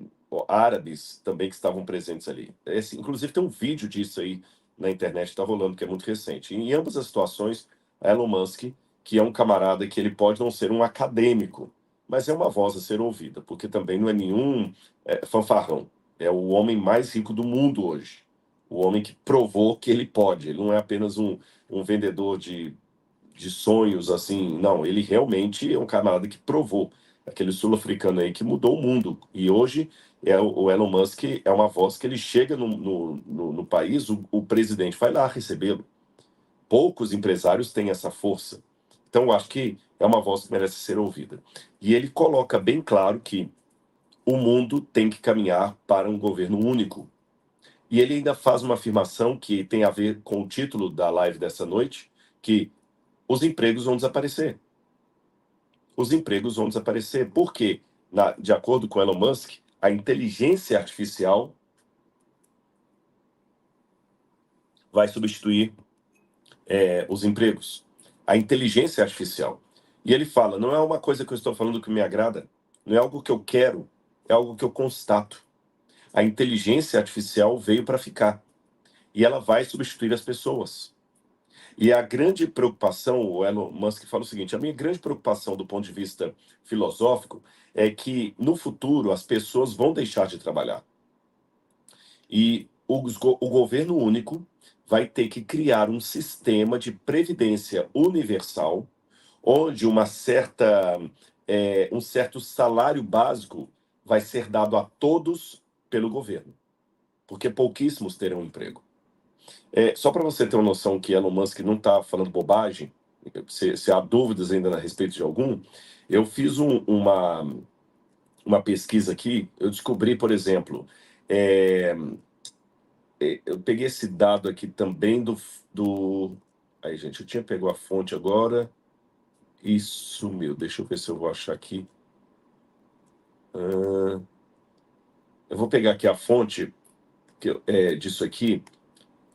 árabes também que estavam presentes ali. Inclusive tem um vídeo disso aí na internet que está rolando, que é muito recente. Em ambas as situações, Elon Musk, que é um camarada que ele pode não ser um acadêmico, mas é uma voz a ser ouvida, porque também não é nenhum fanfarrão. É o homem mais rico do mundo hoje. O homem que provou que ele pode. Ele não é apenas um vendedor de sonhos, assim. Não, ele realmente é um camarada que provou. Aquele sul-africano aí que mudou o mundo. E hoje o Elon Musk é uma voz que ele chega no país, o presidente vai lá recebê-lo. Poucos empresários têm essa força. Então, eu acho que é uma voz que merece ser ouvida. E ele coloca bem claro que o mundo tem que caminhar para um governo único. E ele ainda faz uma afirmação que tem a ver com o título da live dessa noite, que os empregos vão desaparecer. Os empregos vão desaparecer. Por quê? De acordo com Elon Musk, a inteligência artificial vai substituir os empregos. A inteligência artificial. E ele fala, não é uma coisa que eu estou falando que me agrada, não é algo que eu quero, é algo que eu constato. A inteligência artificial veio para ficar. E ela vai substituir as pessoas. E a grande preocupação, o Elon Musk fala o seguinte, a minha grande preocupação do ponto de vista filosófico é que no futuro as pessoas vão deixar de trabalhar. E o governo único vai ter que criar um sistema de previdência universal, onde um certo salário básico vai ser dado a todos pelo governo, porque pouquíssimos terão emprego. Só para você ter uma noção que Elon Musk não está falando bobagem, se há dúvidas ainda a respeito de algum, eu fiz uma pesquisa aqui, eu descobri, por exemplo, eu peguei esse dado aqui também do... Aí, gente, eu tinha pegado a fonte agora e sumiu. Deixa eu ver se eu vou achar aqui. Eu vou pegar aqui a fonte disso aqui.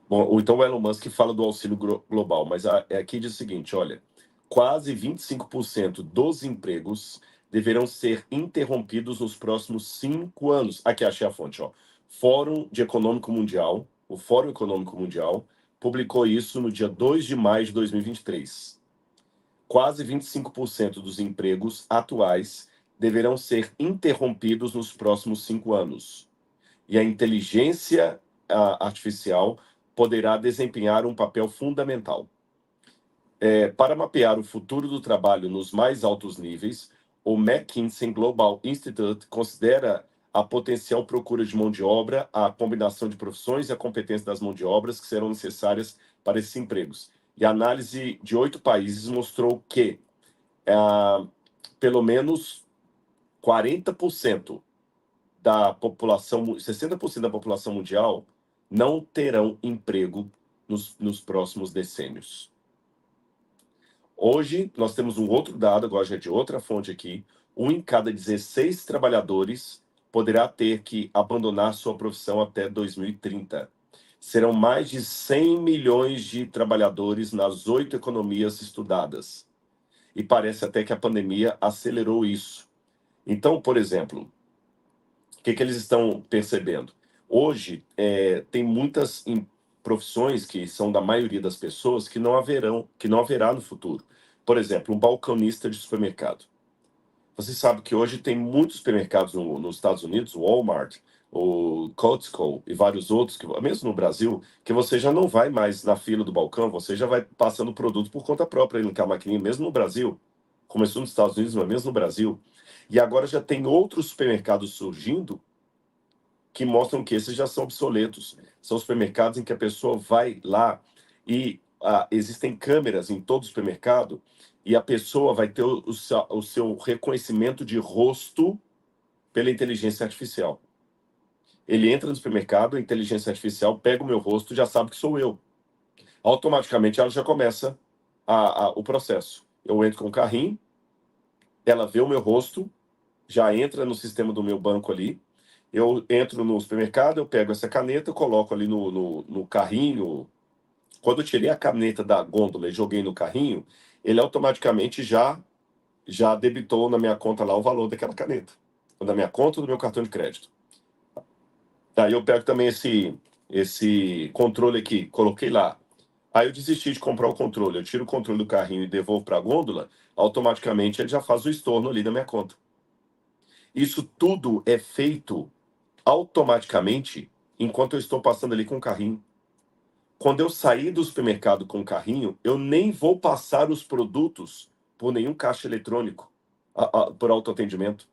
Bom, então o Elon Musk fala do auxílio global, mas aqui diz o seguinte, olha, quase 25% dos empregos deverão ser interrompidos nos próximos 5 anos. Aqui achei a fonte, ó. Fórum Econômico Mundial, o Fórum Econômico Mundial, publicou isso no dia 2 de maio de 2023. Quase 25% dos empregos atuais deverão ser interrompidos nos próximos 5 anos. E a inteligência artificial poderá desempenhar um papel fundamental. Para mapear o futuro do trabalho nos mais altos níveis, o McKinsey Global Institute considera a potencial procura de mão de obra, a combinação de profissões e a competência das mãos de obras que serão necessárias para esses empregos. E a análise de 8 países mostrou que pelo menos 40% da população, 60% da população mundial não terão emprego nos próximos decênios. Hoje, nós temos um outro dado, agora já é de outra fonte aqui, 1 em cada 16 trabalhadores poderá ter que abandonar sua profissão até 2030. Serão mais de 100 milhões de trabalhadores nas 8 economias estudadas. E parece até que a pandemia acelerou isso. Então, por exemplo, o que eles estão percebendo? Hoje, tem muitas profissões que são da maioria das pessoas que não haverá no futuro. Por exemplo, um balconista de supermercado. Você sabe que hoje tem muitos supermercados nos Estados Unidos, o Walmart, o Costco e vários outros, mesmo no Brasil, que você já não vai mais na fila do balcão, você já vai passando o produto por conta própria, indo com a maquininha, mesmo no Brasil. Começou nos Estados Unidos, mas mesmo no Brasil. E agora já tem outros supermercados surgindo que mostram que esses já são obsoletos. São supermercados em que a pessoa vai lá e existem câmeras em todo o supermercado e a pessoa vai ter o seu reconhecimento de rosto pela inteligência artificial. Ele entra no supermercado, a inteligência artificial pega o meu rosto, já sabe que sou eu. Automaticamente ela já começa o processo. Eu entro com o carrinho, ela vê o meu rosto, já entra no sistema do meu banco ali. Eu entro no supermercado, eu pego essa caneta, eu coloco ali no carrinho. Quando eu tirei a caneta da gôndola e joguei no carrinho, ele automaticamente já debitou na minha conta lá o valor daquela caneta. Da minha conta ou do meu cartão de crédito. Daí eu pego também esse controle aqui, coloquei lá. Aí eu desisti de comprar o controle. Eu tiro o controle do carrinho e devolvo para a gôndola, automaticamente ele já faz o estorno ali da minha conta. Isso tudo é feito automaticamente enquanto eu estou passando ali com o carrinho. Quando eu sair do supermercado com o carrinho, eu nem vou passar os produtos por nenhum caixa eletrônico, por autoatendimento.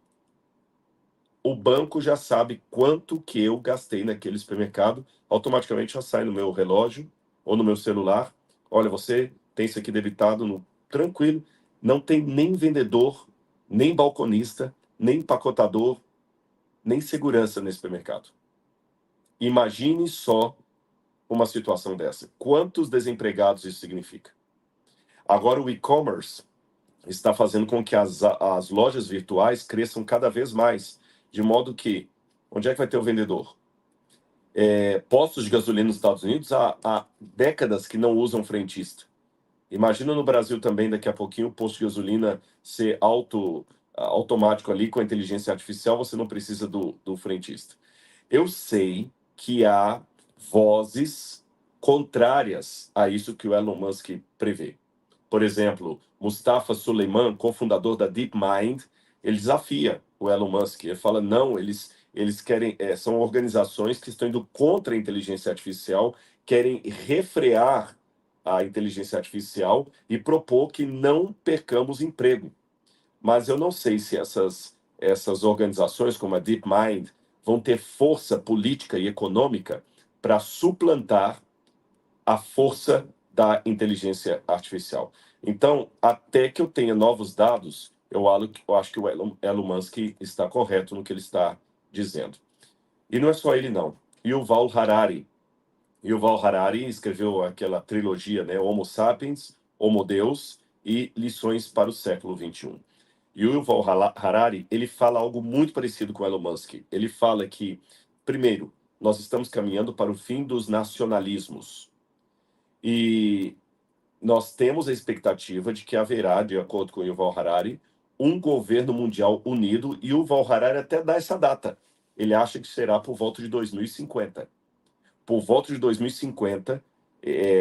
O banco já sabe quanto que eu gastei naquele supermercado, automaticamente já sai no meu relógio ou no meu celular. Olha, você tem isso aqui debitado tranquilo, não tem nem vendedor, nem balconista, nem empacotador, nem segurança nesse supermercado. Imagine só uma situação dessa. Quantos desempregados isso significa? Agora o e-commerce está fazendo com que as lojas virtuais cresçam cada vez mais, de modo que, onde é que vai ter o vendedor? Postos de gasolina nos Estados Unidos há décadas que não usam frentista. Imagina no Brasil também, daqui a pouquinho, o posto de gasolina ser automático ali, com a inteligência artificial, você não precisa do frentista. Eu sei que há vozes contrárias a isso que o Elon Musk prevê. Por exemplo, Mustafa Suleyman, cofundador da DeepMind, ele desafia o Elon Musk. Ele fala, não, eles querem, são organizações que estão indo contra a inteligência artificial, querem refrear a inteligência artificial e propor que não percamos emprego. Mas eu não sei se essas organizações, como a DeepMind, vão ter força política e econômica para suplantar a força da inteligência artificial. Então, até que eu tenha novos dados, eu acho que o Elon Musk está correto no que ele está dizendo. E não é só ele, não. Yuval Harari. Yuval Harari escreveu aquela trilogia, né? Homo Sapiens, Homo Deus e Lições para o século XXI. E o Yuval Harari, ele fala algo muito parecido com o Elon Musk. Ele fala que, primeiro, nós estamos caminhando para o fim dos nacionalismos. E nós temos a expectativa de que haverá, de acordo com o Yuval Harari, um governo mundial unido, e o Yuval Harari até dá essa data. Ele acha que será por volta de 2050. Por volta de 2050,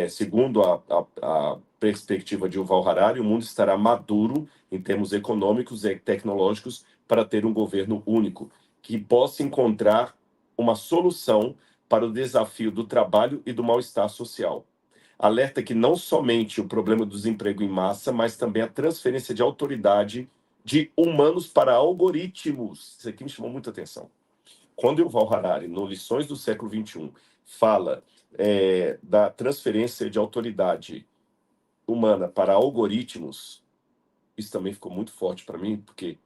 segundo a perspectiva de Yuval Harari, o mundo estará maduro em termos econômicos e tecnológicos para ter um governo único, que possa encontrar uma solução para o desafio do trabalho e do mal-estar social. Alerta que não somente o problema do desemprego em massa, mas também a transferência de autoridade de humanos para algoritmos. Isso aqui me chamou muita atenção. Quando Yuval Harari, no Lições do século XXI, fala da transferência de autoridade humana para algoritmos, isso também ficou muito forte para mim, porque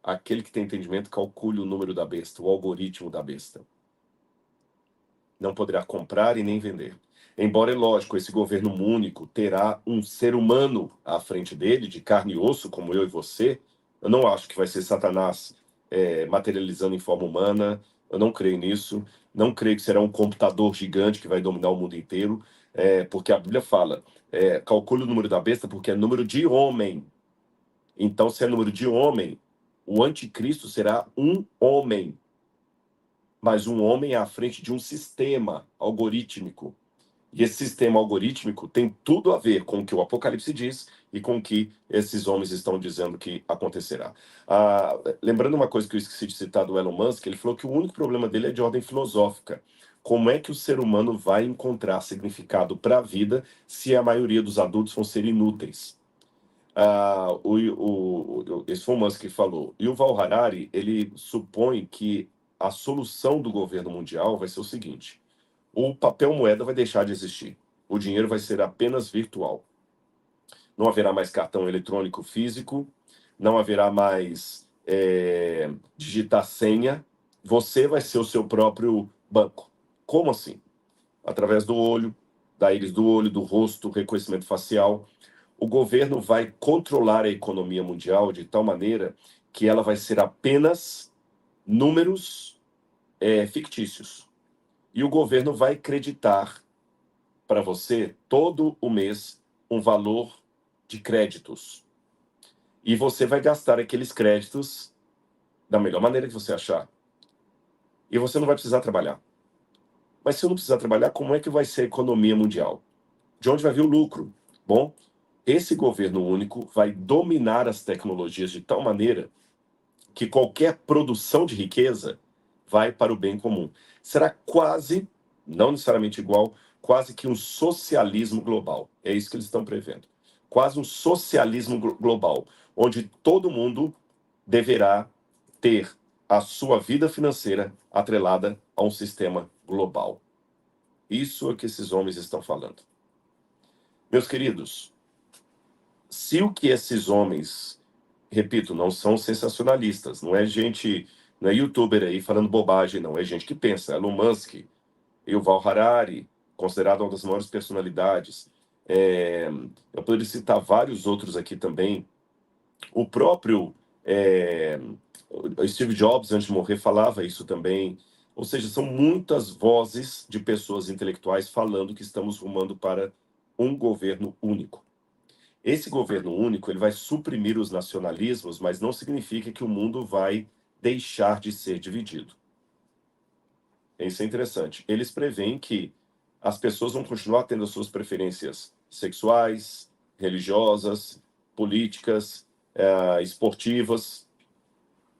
aquele que tem entendimento calcule o número da besta, o algoritmo da besta. Não poderá comprar e nem vender. Embora, é lógico, esse governo único terá um ser humano à frente dele, de carne e osso, como eu e você, eu não acho que vai ser Satanás materializando em forma humana, eu não creio nisso, não creio que será um computador gigante que vai dominar o mundo inteiro, porque a Bíblia fala, calcule o número da besta porque é número de homem. Então, se é número de homem, o anticristo será um homem, mas um homem à frente de um sistema algorítmico. E esse sistema algorítmico tem tudo a ver com o que o Apocalipse diz e com o que esses homens estão dizendo que acontecerá. Lembrando uma coisa que eu esqueci de citar do Elon Musk, ele falou que o único problema dele é de ordem filosófica. Como é que o ser humano vai encontrar significado para a vida se a maioria dos adultos vão ser inúteis? Esse foi o Musk que falou. E o Val Harari, ele supõe que a solução do governo mundial vai ser o seguinte: o papel moeda vai deixar de existir. O dinheiro vai ser apenas virtual. Não haverá mais cartão eletrônico físico, não haverá mais digitar senha. Você vai ser o seu próprio banco. Como assim? Através do olho, da íris do olho, do rosto, reconhecimento facial. O governo vai controlar a economia mundial de tal maneira que ela vai ser apenas números fictícios. E o governo vai creditar para você todo o mês um valor de créditos. E você vai gastar aqueles créditos da melhor maneira que você achar. E você não vai precisar trabalhar. Mas se eu não precisar trabalhar, como é que vai ser a economia mundial? De onde vai vir o lucro? Bom, esse governo único vai dominar as tecnologias de tal maneira que qualquer produção de riqueza vai para o bem comum. Será quase, não necessariamente igual, quase que um socialismo global. É isso que eles estão prevendo. Quase um socialismo global, onde todo mundo deverá ter a sua vida financeira atrelada a um sistema global. Isso é o que esses homens estão falando. Meus queridos, se o que esses homens, repito, não são sensacionalistas, não é gente, não é youtuber aí falando bobagem, não, é gente que pensa. Elon Musk, Yuval Harari, considerado uma das maiores personalidades. Eu poderia citar vários outros aqui também. O próprio o Steve Jobs, antes de morrer, falava isso também. Ou seja, são muitas vozes de pessoas intelectuais falando que estamos rumando para um governo único. Esse governo único ele vai suprimir os nacionalismos, mas não significa que o mundo vai deixar de ser dividido. Isso é interessante. Eles preveem que as pessoas vão continuar tendo as suas preferências sexuais, religiosas, políticas, esportivas,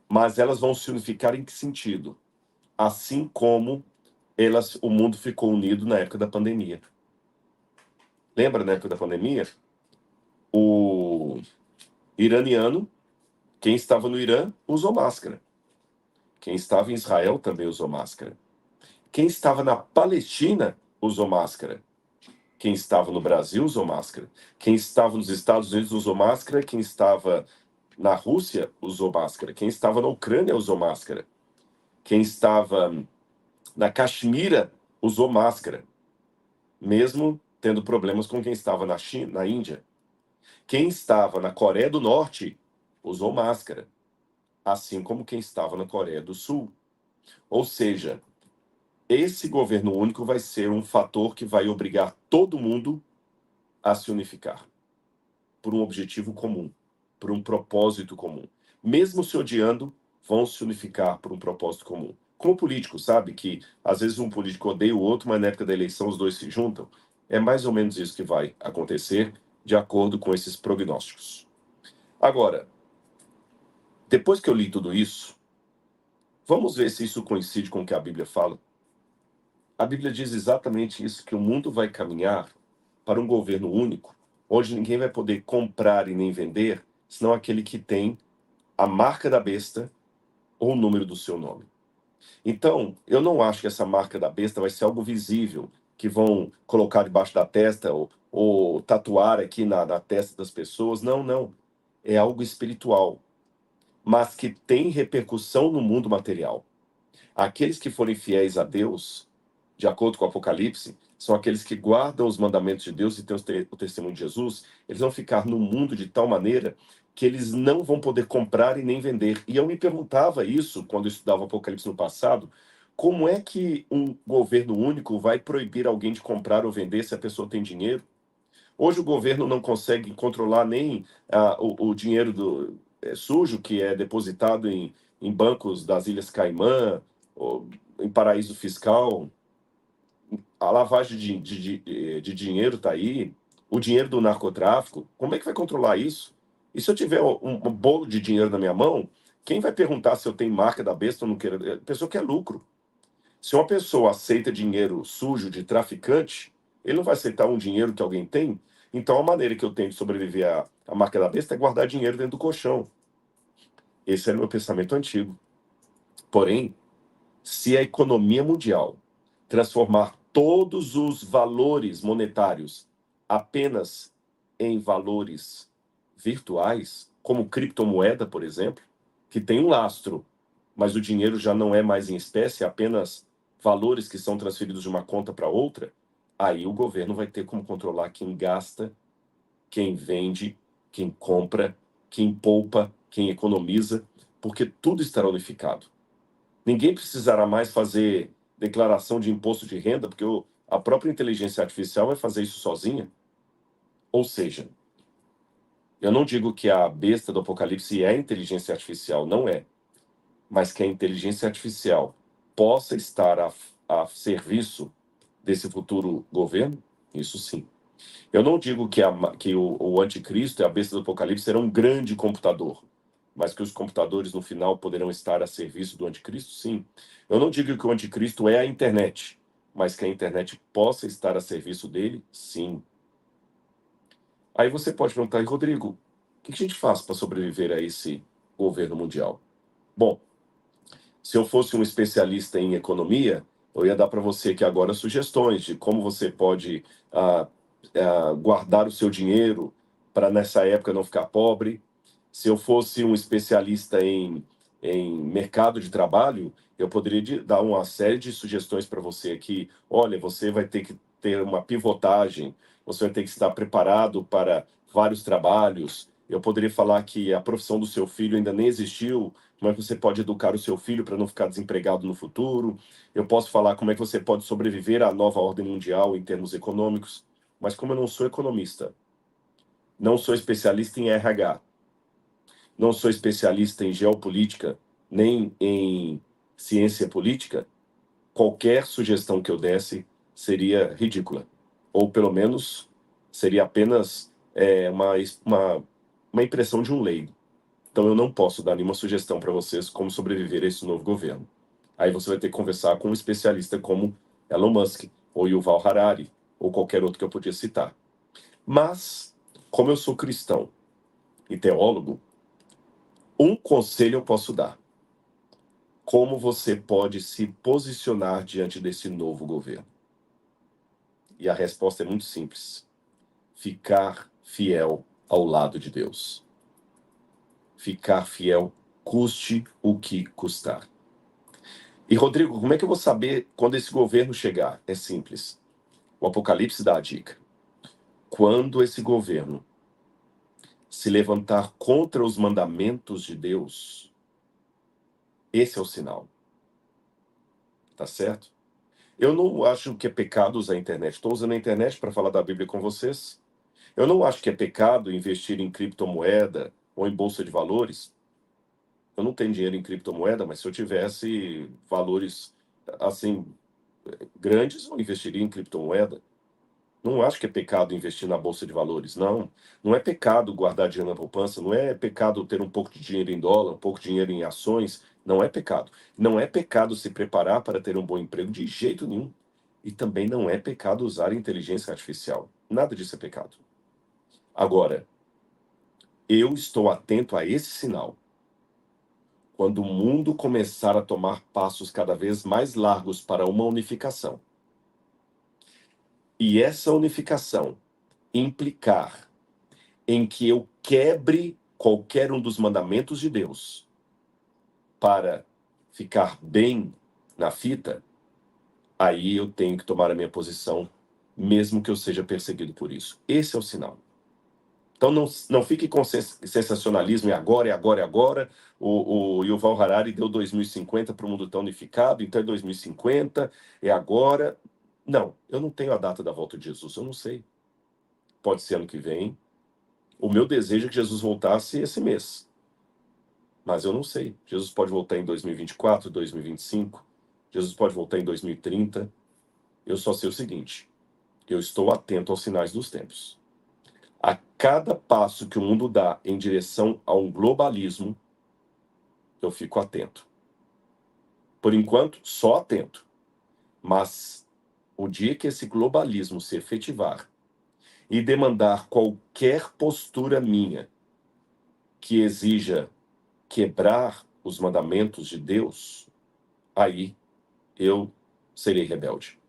mas elas vão se unificar em que sentido? Assim como o mundo ficou unido na época da pandemia. Lembra na época da pandemia? O iraniano, quem estava no Irã, usou máscara. Quem estava em Israel também usou máscara. Quem estava na Palestina usou máscara. Quem estava no Brasil usou máscara. Quem estava nos Estados Unidos usou máscara. Quem estava na Rússia usou máscara. Quem estava na Ucrânia usou máscara. Quem estava na Caxemira usou máscara, mesmo tendo problemas com quem estava na China, na Índia. Quem estava na Coreia do Norte usou máscara, assim como quem estava na Coreia do Sul. Ou seja, esse governo único vai ser um fator que vai obrigar todo mundo a se unificar por um objetivo comum, por um propósito comum. Mesmo se odiando, vão se unificar por um propósito comum. Como político, sabe que às vezes um político odeia o outro, mas na época da eleição os dois se juntam? É mais ou menos isso que vai acontecer, de acordo com esses prognósticos. Agora, depois que eu li tudo isso, vamos ver se isso coincide com o que a Bíblia fala. A Bíblia diz exatamente isso, que o mundo vai caminhar para um governo único, onde ninguém vai poder comprar e nem vender, senão aquele que tem a marca da besta ou o número do seu nome. Então, eu não acho que essa marca da besta vai ser algo visível, que vão colocar debaixo da testa ou tatuar aqui na testa das pessoas. Não, não. É algo espiritual, mas que tem repercussão no mundo material. Aqueles que forem fiéis a Deus, de acordo com o Apocalipse, são aqueles que guardam os mandamentos de Deus e têm o testemunho de Jesus. Eles vão ficar no mundo de tal maneira que eles não vão poder comprar e nem vender. E eu me perguntava isso quando eu estudava o Apocalipse no passado, como é que um governo único vai proibir alguém de comprar ou vender se a pessoa tem dinheiro? Hoje o governo não consegue controlar nem o dinheiro sujo que é depositado em bancos das Ilhas Caimã, ou em paraíso fiscal. A lavagem de dinheiro está aí, o dinheiro do narcotráfico. Como é que vai controlar isso? E se eu tiver um bolo de dinheiro na minha mão, quem vai perguntar se eu tenho marca da besta ou não quero? A pessoa quer lucro. Se uma pessoa aceita dinheiro sujo de traficante, ele não vai aceitar um dinheiro que alguém tem Então, a maneira que eu tenho de sobreviver à marca da besta é guardar dinheiro dentro do colchão. Esse era o meu pensamento antigo. Porém, se a economia mundial transformar todos os valores monetários apenas em valores virtuais, como criptomoeda, por exemplo, que tem um lastro, mas o dinheiro já não é mais em espécie, é apenas valores que são transferidos de uma conta para outra, aí o governo vai ter como controlar quem gasta, quem vende, quem compra, quem poupa, quem economiza, porque tudo estará unificado. Ninguém precisará mais fazer declaração de imposto de renda, porque a própria inteligência artificial vai fazer isso sozinha. Ou seja, eu não digo que a besta do Apocalipse é a inteligência artificial, não é. Mas que a inteligência artificial possa estar a serviço desse futuro governo, isso sim. Eu não digo que o anticristo e a besta do Apocalipse serão um grande computador, mas que os computadores no final poderão estar a serviço do anticristo, sim. Eu não digo que o anticristo é a internet, mas que a internet possa estar a serviço dele, sim. Aí você pode perguntar, Rodrigo, o que a gente faz para sobreviver a esse governo mundial? Bom, se eu fosse um especialista em economia, eu ia dar para você aqui agora sugestões de como você pode guardar o seu dinheiro para nessa época não ficar pobre. Se eu fosse um especialista em mercado de trabalho, eu poderia dar uma série de sugestões para você aqui. Olha, você vai ter que ter uma pivotagem, você vai ter que estar preparado para vários trabalhos. Eu poderia falar que a profissão do seu filho ainda nem existiu, como é que você pode educar o seu filho para não ficar desempregado no futuro. Eu posso falar como é que você pode sobreviver à nova ordem mundial em termos econômicos. Mas como eu não sou economista, não sou especialista em RH, não sou especialista em geopolítica, nem em ciência política, qualquer sugestão que eu desse seria ridícula. Ou pelo menos seria apenas uma impressão de um leigo. Então eu não posso dar nenhuma sugestão para vocês como sobreviver a esse novo governo. Aí você vai ter que conversar com um especialista como Elon Musk, ou Yuval Harari, ou qualquer outro que eu podia citar. Mas, como eu sou cristão e teólogo, um conselho eu posso dar. Como você pode se posicionar diante desse novo governo? E a resposta é muito simples. Ficar fiel ao lado de Deus. Ficar fiel, custe o que custar. E, Rodrigo, como é que eu vou saber quando esse governo chegar? É simples. O Apocalipse dá a dica. Quando esse governo se levantar contra os mandamentos de Deus, esse é o sinal. Tá certo? Eu não acho que é pecado usar a internet. Estou usando a internet para falar da Bíblia com vocês. Eu não acho que é pecado investir em criptomoeda ou em bolsa de valores. Eu não tenho dinheiro em criptomoeda, mas se eu tivesse valores assim grandes, eu investiria em criptomoeda. Não acho que é pecado investir na bolsa de valores, não. Não é pecado guardar dinheiro na poupança, não é pecado ter um pouco de dinheiro em dólar, um pouco de dinheiro em ações, não é pecado. Não é pecado se preparar para ter um bom emprego de jeito nenhum. E também não é pecado usar inteligência artificial. Nada disso é pecado. Agora, eu estou atento a esse sinal. Quando o mundo começar a tomar passos cada vez mais largos para uma unificação, e essa unificação implicar em que eu quebre qualquer um dos mandamentos de Deus para ficar bem na fita, aí eu tenho que tomar a minha posição, mesmo que eu seja perseguido por isso. Esse é o sinal. Então não fique com sensacionalismo e agora, e agora, e agora. O Yuval Harari deu 2050 para o mundo tão unificado, então é 2050, é agora. Não, eu não tenho a data da volta de Jesus, eu não sei. Pode ser ano que vem. O meu desejo é que Jesus voltasse esse mês. Mas eu não sei. Jesus pode voltar em 2024, 2025. Jesus pode voltar em 2030. Eu só sei o seguinte: eu estou atento aos sinais dos tempos. A cada passo que o mundo dá em direção a um globalismo, eu fico atento. Por enquanto, só atento. Mas o dia que esse globalismo se efetivar, e demandar qualquer postura minha que exija quebrar os mandamentos de Deus, aí eu serei rebelde.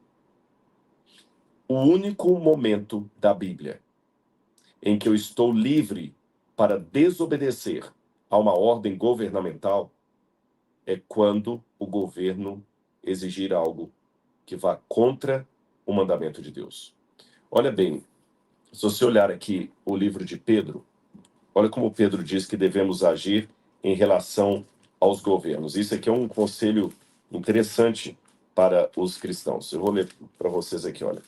O único momento da Bíblia em que eu estou livre para desobedecer a uma ordem governamental é quando o governo exigir algo que vá contra o mandamento de Deus. Olha bem, se você olhar aqui o livro de Pedro, olha como Pedro diz que devemos agir em relação aos governos. Isso aqui é um conselho interessante para os cristãos. Eu vou ler para vocês aqui, olha.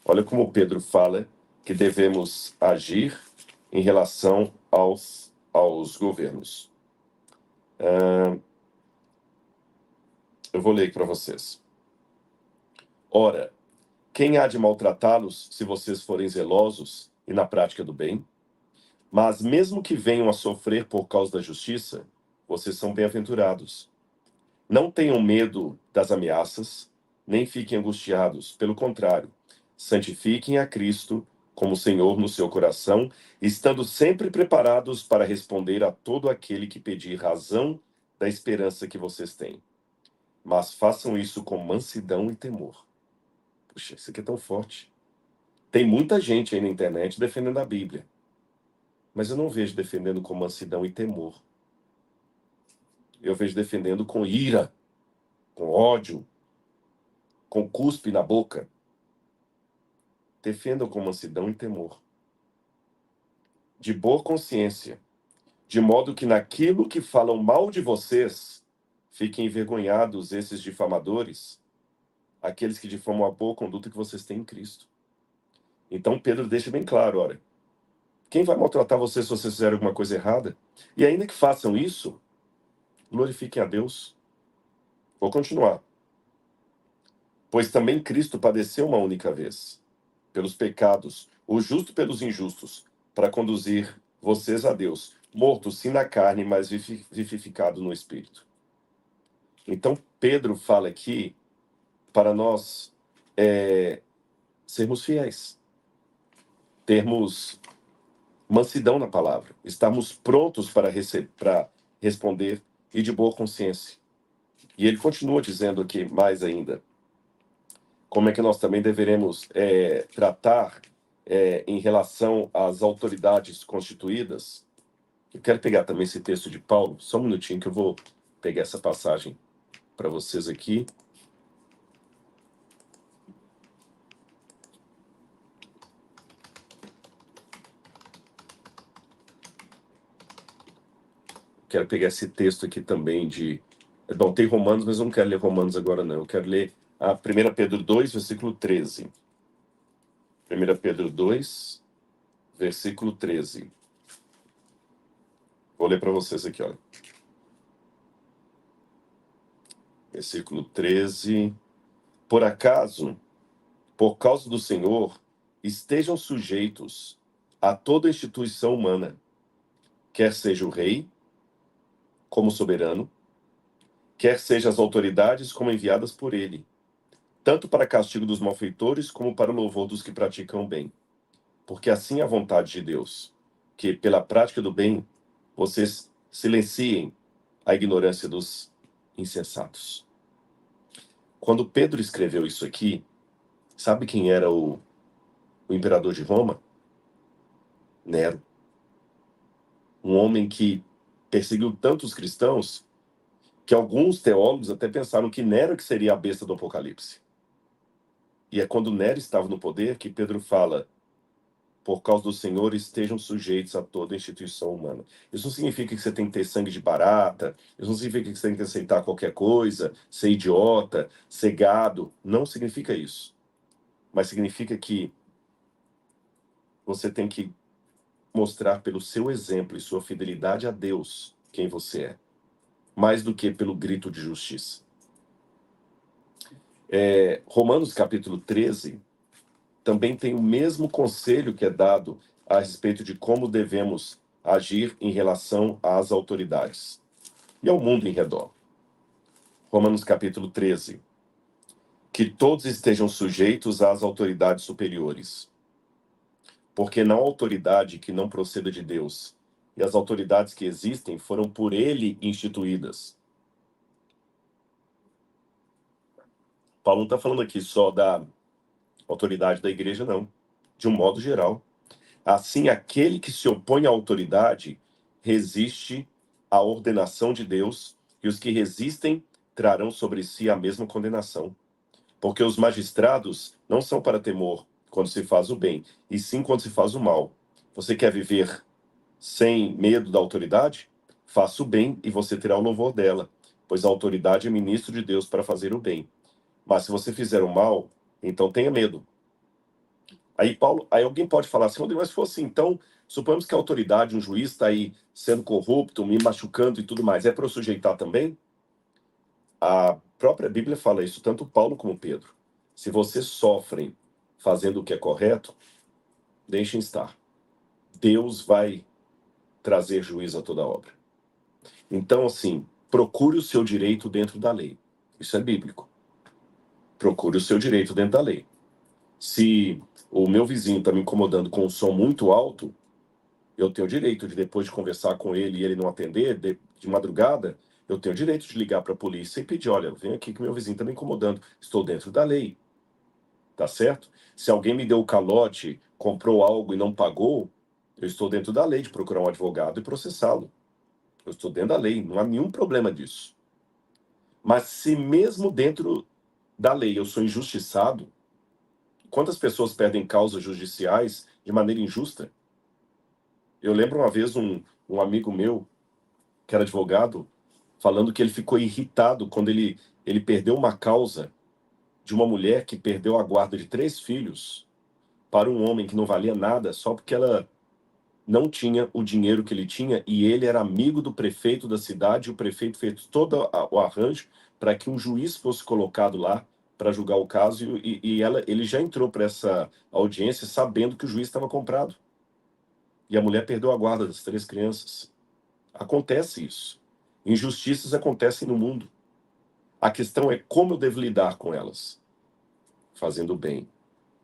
Olha como Pedro fala que devemos agir em relação aos governos. Eu vou ler para vocês. Ora, quem há de maltratá-los se vocês forem zelosos e na prática do bem? Mas mesmo que venham a sofrer por causa da justiça, vocês são bem-aventurados. Não tenham medo das ameaças, nem fiquem angustiados. Pelo contrário, santifiquem a Cristo como Senhor no seu coração, estando sempre preparados para responder a todo aquele que pedir razão da esperança que vocês têm. Mas façam isso com mansidão e temor. Puxa, isso aqui é tão forte. Tem muita gente aí na internet defendendo a Bíblia, mas eu não vejo defendendo com mansidão e temor. Eu vejo defendendo com ira, com ódio, com cuspe na boca. Defendam com mansidão e temor, de boa consciência, de modo que naquilo que falam mal de vocês, fiquem envergonhados esses difamadores, aqueles que difamam a boa conduta que vocês têm em Cristo. Então Pedro deixa bem claro, olha, quem vai maltratar vocês se vocês fizerem alguma coisa errada? E ainda que façam isso, glorifiquem a Deus. Vou continuar. Pois também Cristo padeceu uma única vez, pelos pecados, o justo pelos injustos, para conduzir vocês a Deus, mortos sim na carne, mas vivificado no Espírito. Então, Pedro fala aqui para nós sermos fiéis, termos mansidão na palavra, estarmos prontos para responder e de boa consciência. E ele continua dizendo aqui mais ainda, como é que nós também deveremos tratar em relação às autoridades constituídas. Eu quero pegar também esse texto de Paulo, só um minutinho que eu vou pegar essa passagem para vocês aqui. Quero pegar esse texto aqui também de... Bom, tem Romanos, mas eu não quero ler Romanos agora, não. Eu quero ler a 1 Pedro 2, versículo 13. 1 Pedro 2, versículo 13. Vou ler para vocês aqui, olha. Versículo 13. Por acaso, por causa do Senhor, estejam sujeitos a toda instituição humana, quer seja o rei, como soberano, quer seja as autoridades como enviadas por ele, tanto para castigo dos malfeitores como para o louvor dos que praticam o bem. Porque assim é a vontade de Deus, que pela prática do bem vocês silenciem a ignorância dos insensatos. Quando Pedro escreveu isso aqui, sabe quem era o imperador de Roma? Nero. Um homem que perseguiu tantos cristãos que alguns teólogos até pensaram que Nero que seria a besta do Apocalipse. E é quando Nero estava no poder que Pedro fala, por causa do Senhor, estejam sujeitos a toda instituição humana. Isso não significa que você tem que ter sangue de barata, isso não significa que você tem que aceitar qualquer coisa, ser idiota, ser gado. Não significa isso. Mas significa que você tem que mostrar pelo seu exemplo e sua fidelidade a Deus quem você é, mais do que pelo grito de justiça. Romanos capítulo 13 também tem o mesmo conselho que é dado a respeito de como devemos agir em relação às autoridades e ao mundo em redor. Romanos capítulo 13. Que todos estejam sujeitos às autoridades superiores, porque não há autoridade que não proceda de Deus, e as autoridades que existem foram por ele instituídas. Paulo não está falando aqui só da autoridade da igreja, não. De um modo geral. Assim, aquele que se opõe à autoridade resiste à ordenação de Deus, e os que resistem trarão sobre si a mesma condenação. Porque os magistrados não são para temor quando se faz o bem, e sim quando se faz o mal. Você quer viver sem medo da autoridade? Faça o bem e você terá o louvor dela, pois a autoridade é ministro de Deus para fazer o bem. Mas se você fizer o mal, então tenha medo. Aí alguém pode falar assim, Rodrigo, mas se fosse então, suponhamos que a autoridade, um juiz está aí sendo corrupto, me machucando e tudo mais, é para eu sujeitar também? A própria Bíblia fala isso, tanto Paulo como Pedro. Se vocês sofrem fazendo o que é correto, deixem estar. Deus vai trazer juízo a toda obra. Então, assim, procure o seu direito dentro da lei. Isso é bíblico. Procure o seu direito dentro da lei. Se o meu vizinho está me incomodando com um som muito alto, eu tenho o direito de, depois de conversar com ele e ele não atender, de madrugada, eu tenho o direito de ligar para a polícia e pedir, olha, vem aqui que meu vizinho está me incomodando. Estou dentro da lei. Tá certo? Se alguém me deu o calote, comprou algo e não pagou, eu estou dentro da lei de procurar um advogado e processá-lo. Eu estou dentro da lei, não há nenhum problema disso. Mas se mesmo dentro da lei eu sou injustiçado, quantas pessoas perdem causas judiciais de maneira injusta? Eu lembro uma vez um amigo meu, que era advogado, falando que ele ficou irritado quando ele perdeu uma causa de uma mulher que perdeu a guarda de 3 filhos para um homem que não valia nada só porque ela não tinha o dinheiro que ele tinha e ele era amigo do prefeito da cidade, e o prefeito fez todo o arranjo para que um juiz fosse colocado lá para julgar o caso ele já entrou para essa audiência sabendo que o juiz estava comprado. E a mulher perdeu a guarda das 3 crianças. Acontece isso. Injustiças acontecem no mundo. A questão é como eu devo lidar com elas. Fazendo o bem,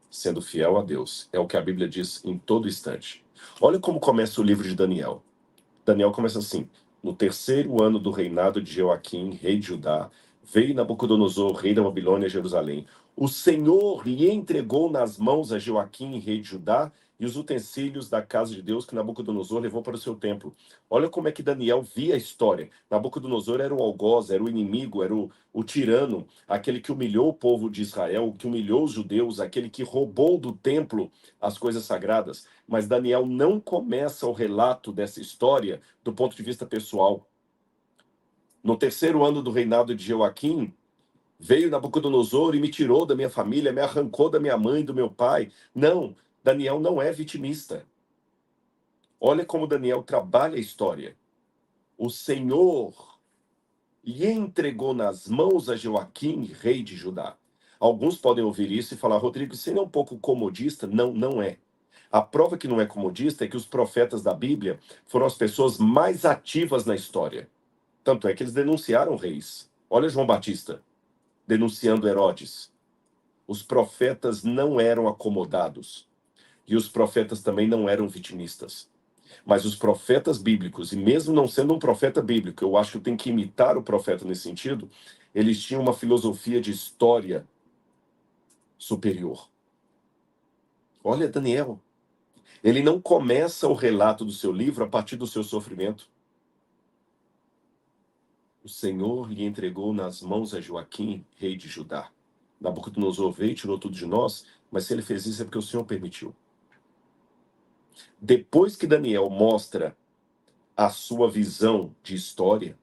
sendo fiel a Deus. É o que a Bíblia diz em todo instante. Olha como começa o livro de Daniel. Daniel começa assim: no terceiro ano do reinado de Joaquim, rei de Judá, veio Nabucodonosor, rei da Babilônia, a Jerusalém. O Senhor lhe entregou nas mãos a Joaquim, rei de Judá, e os utensílios da casa de Deus que Nabucodonosor levou para o seu templo. Olha como é que Daniel via a história. Nabucodonosor era o algoz, era o inimigo, era o tirano, aquele que humilhou o povo de Israel, que humilhou os judeus, aquele que roubou do templo as coisas sagradas. Mas Daniel não começa o relato dessa história do ponto de vista pessoal. No terceiro ano do reinado de Joaquim, veio Nabucodonosor e me tirou da minha família, me arrancou da minha mãe e do meu pai. Não, Daniel não é vitimista. Olha como Daniel trabalha a história. O Senhor lhe entregou nas mãos a Joaquim, rei de Judá. Alguns podem ouvir isso e falar, Rodrigo, você não é um pouco comodista? Não, não é. A prova que não é comodista é que os profetas da Bíblia foram as pessoas mais ativas na história. Tanto é que eles denunciaram reis. Olha João Batista denunciando Herodes. Os profetas não eram acomodados. E os profetas também não eram vitimistas. Mas os profetas bíblicos, e mesmo não sendo um profeta bíblico, eu acho que eu tenho que imitar o profeta nesse sentido, eles tinham uma filosofia de história superior. Olha Daniel. Ele não começa o relato do seu livro a partir do seu sofrimento. O Senhor lhe entregou nas mãos a Joaquim, rei de Judá. Nabucodonosor veio e tirou tudo de nós, mas se ele fez isso é porque o Senhor permitiu. Depois que Daniel mostra a sua visão de história,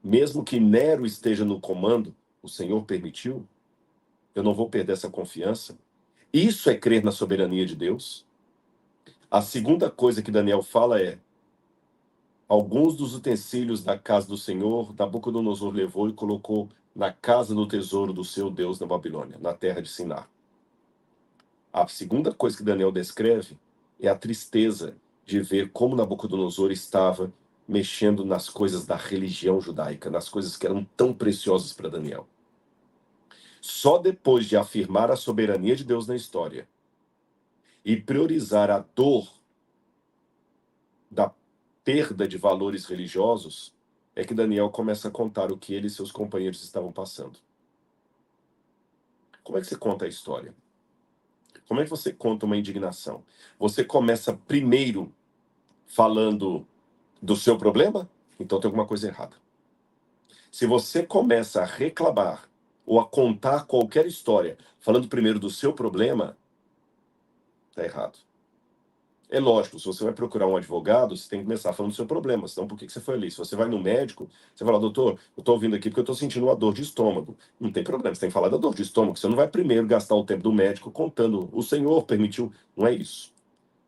mesmo que Nero esteja no comando, o Senhor permitiu, eu não vou perder essa confiança. Isso é crer na soberania de Deus. A segunda coisa que Daniel fala é: alguns dos utensílios da casa do Senhor, Nabucodonosor levou e colocou na casa do tesouro do seu Deus na Babilônia, na terra de Sinar. A segunda coisa que Daniel descreve é a tristeza de ver como Nabucodonosor estava mexendo nas coisas da religião judaica, nas coisas que eram tão preciosas para Daniel. Só depois de afirmar a soberania de Deus na história e priorizar a dor da perda de valores religiosos, é que Daniel começa a contar o que ele e seus companheiros estavam passando. Como é que você conta a história? Como é que você conta uma indignação? Você começa primeiro falando do seu problema? Então tem alguma coisa errada. Se você começa a reclamar ou a contar qualquer história falando primeiro do seu problema, tá errado. É lógico, se você vai procurar um advogado, você tem que começar falando do seu problema, senão por que você foi ali? Se você vai no médico, você fala, doutor, eu tô ouvindo aqui porque eu tô sentindo uma dor de estômago. Não tem problema, você tem que falar da dor de estômago, você não vai primeiro gastar o tempo do médico contando, o senhor permitiu, não é isso.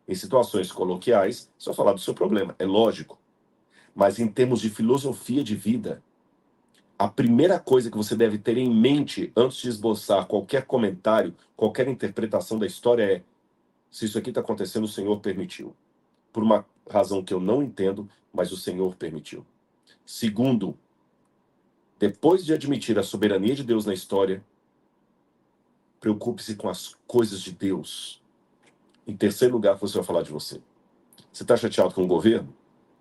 Em situações coloquiais, só falar do seu problema, é lógico. Mas em termos de filosofia de vida, a primeira coisa que você deve ter em mente antes de esboçar qualquer comentário, qualquer interpretação da história é: se isso aqui está acontecendo, o Senhor permitiu. Por uma razão que eu não entendo, mas o Senhor permitiu. Segundo, depois de admitir a soberania de Deus na história, preocupe-se com as coisas de Deus. Em terceiro lugar, você vai falar de você. Você está chateado com o governo?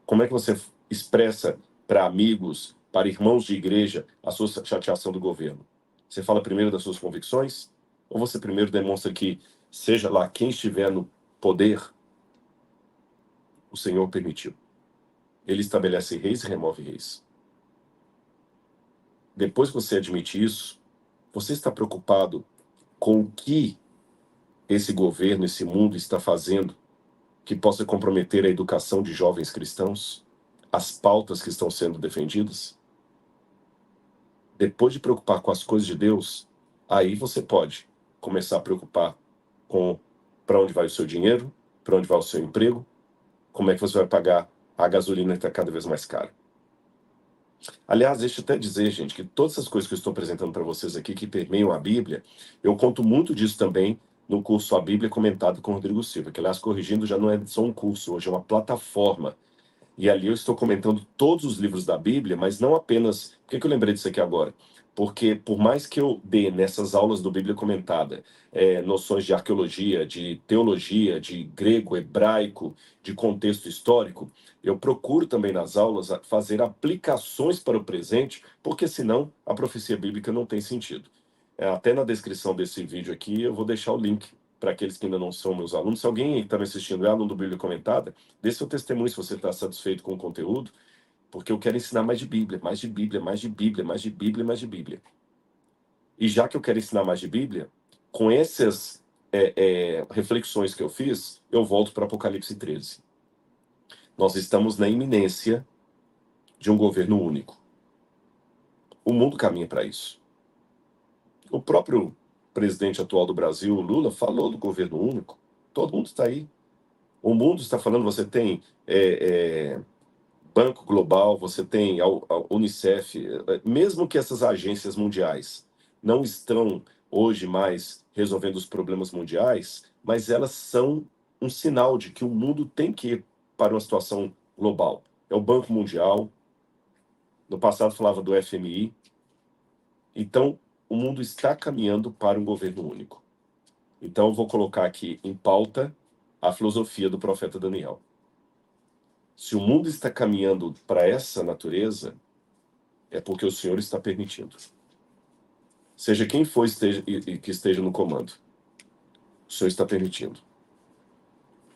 Como é que você expressa para amigos, para irmãos de igreja, a sua chateação do governo? Você fala primeiro das suas convicções? Ou você primeiro demonstra que, seja lá quem estiver no poder, o Senhor permitiu? Ele estabelece reis e remove reis. Depois que você admite isso, você está preocupado com o que esse governo, esse mundo está fazendo que possa comprometer a educação de jovens cristãos? As pautas que estão sendo defendidas? Depois de preocupar com as coisas de Deus, aí você pode começar a preocupar com para onde vai o seu dinheiro, para onde vai o seu emprego, como é que você vai pagar a gasolina que está cada vez mais cara. Aliás, deixa eu até dizer, gente, que todas essas coisas que eu estou apresentando para vocês aqui, que permeiam a Bíblia, eu conto muito disso também no curso A Bíblia Comentado com Rodrigo Silva, que, aliás, corrigindo, já não é só um curso, hoje é uma plataforma. E ali eu estou comentando todos os livros da Bíblia, mas não apenas... Por que eu lembrei disso aqui agora? Porque por mais que eu dê nessas aulas do Bíblia Comentada noções de arqueologia, de teologia, de grego, hebraico, de contexto histórico, eu procuro também nas aulas fazer aplicações para o presente, porque senão a profecia bíblica não tem sentido. Até na descrição desse vídeo aqui eu vou deixar o link para aqueles que ainda não são meus alunos. Se alguém está me assistindo é aluno do Bíblia Comentada, dê seu testemunho se você está satisfeito com o conteúdo, porque eu quero ensinar mais de Bíblia, mais de Bíblia, mais de Bíblia, mais de Bíblia, mais de Bíblia. E já que eu quero ensinar mais de Bíblia, com essas reflexões que eu fiz, eu volto para Apocalipse 13. Nós estamos na iminência de um governo único. O mundo caminha para isso. O próprio presidente atual do Brasil, Lula, falou do governo único. Todo mundo está aí. O mundo está falando, você tem Banco Global, você tem a Unicef, mesmo que essas agências mundiais não estão hoje mais resolvendo os problemas mundiais, mas elas são um sinal de que o mundo tem que ir para uma situação global. É o Banco Mundial, no passado falava do FMI. Então, o mundo está caminhando para um governo único. Então, eu vou colocar aqui em pauta a filosofia do profeta Daniel. Se o mundo está caminhando para essa natureza, é porque o Senhor está permitindo. Seja quem for que esteja no comando, o Senhor está permitindo.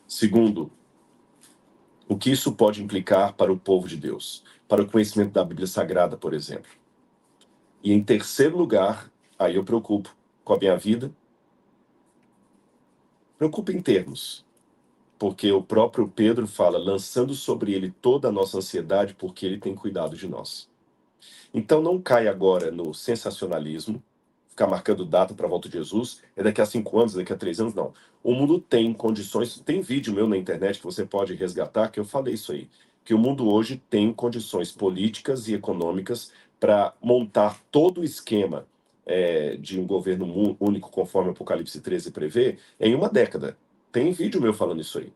Segundo, o que isso pode implicar para o povo de Deus, para o conhecimento da Bíblia Sagrada, por exemplo. E em terceiro lugar, aí eu preocupo com a minha vida. Preocupo em termos, porque o próprio Pedro fala, lançando sobre ele toda a nossa ansiedade, porque ele tem cuidado de nós. Então não cai agora no sensacionalismo, ficar marcando data para a volta de Jesus, é daqui a 5 anos, daqui a 3 anos, não. O mundo tem condições, tem vídeo meu na internet que você pode resgatar, que eu falei isso aí, que o mundo hoje tem condições políticas e econômicas para montar todo o esquema de um governo único, conforme o Apocalipse 13 prevê, em uma década. Tem vídeo meu falando isso aí.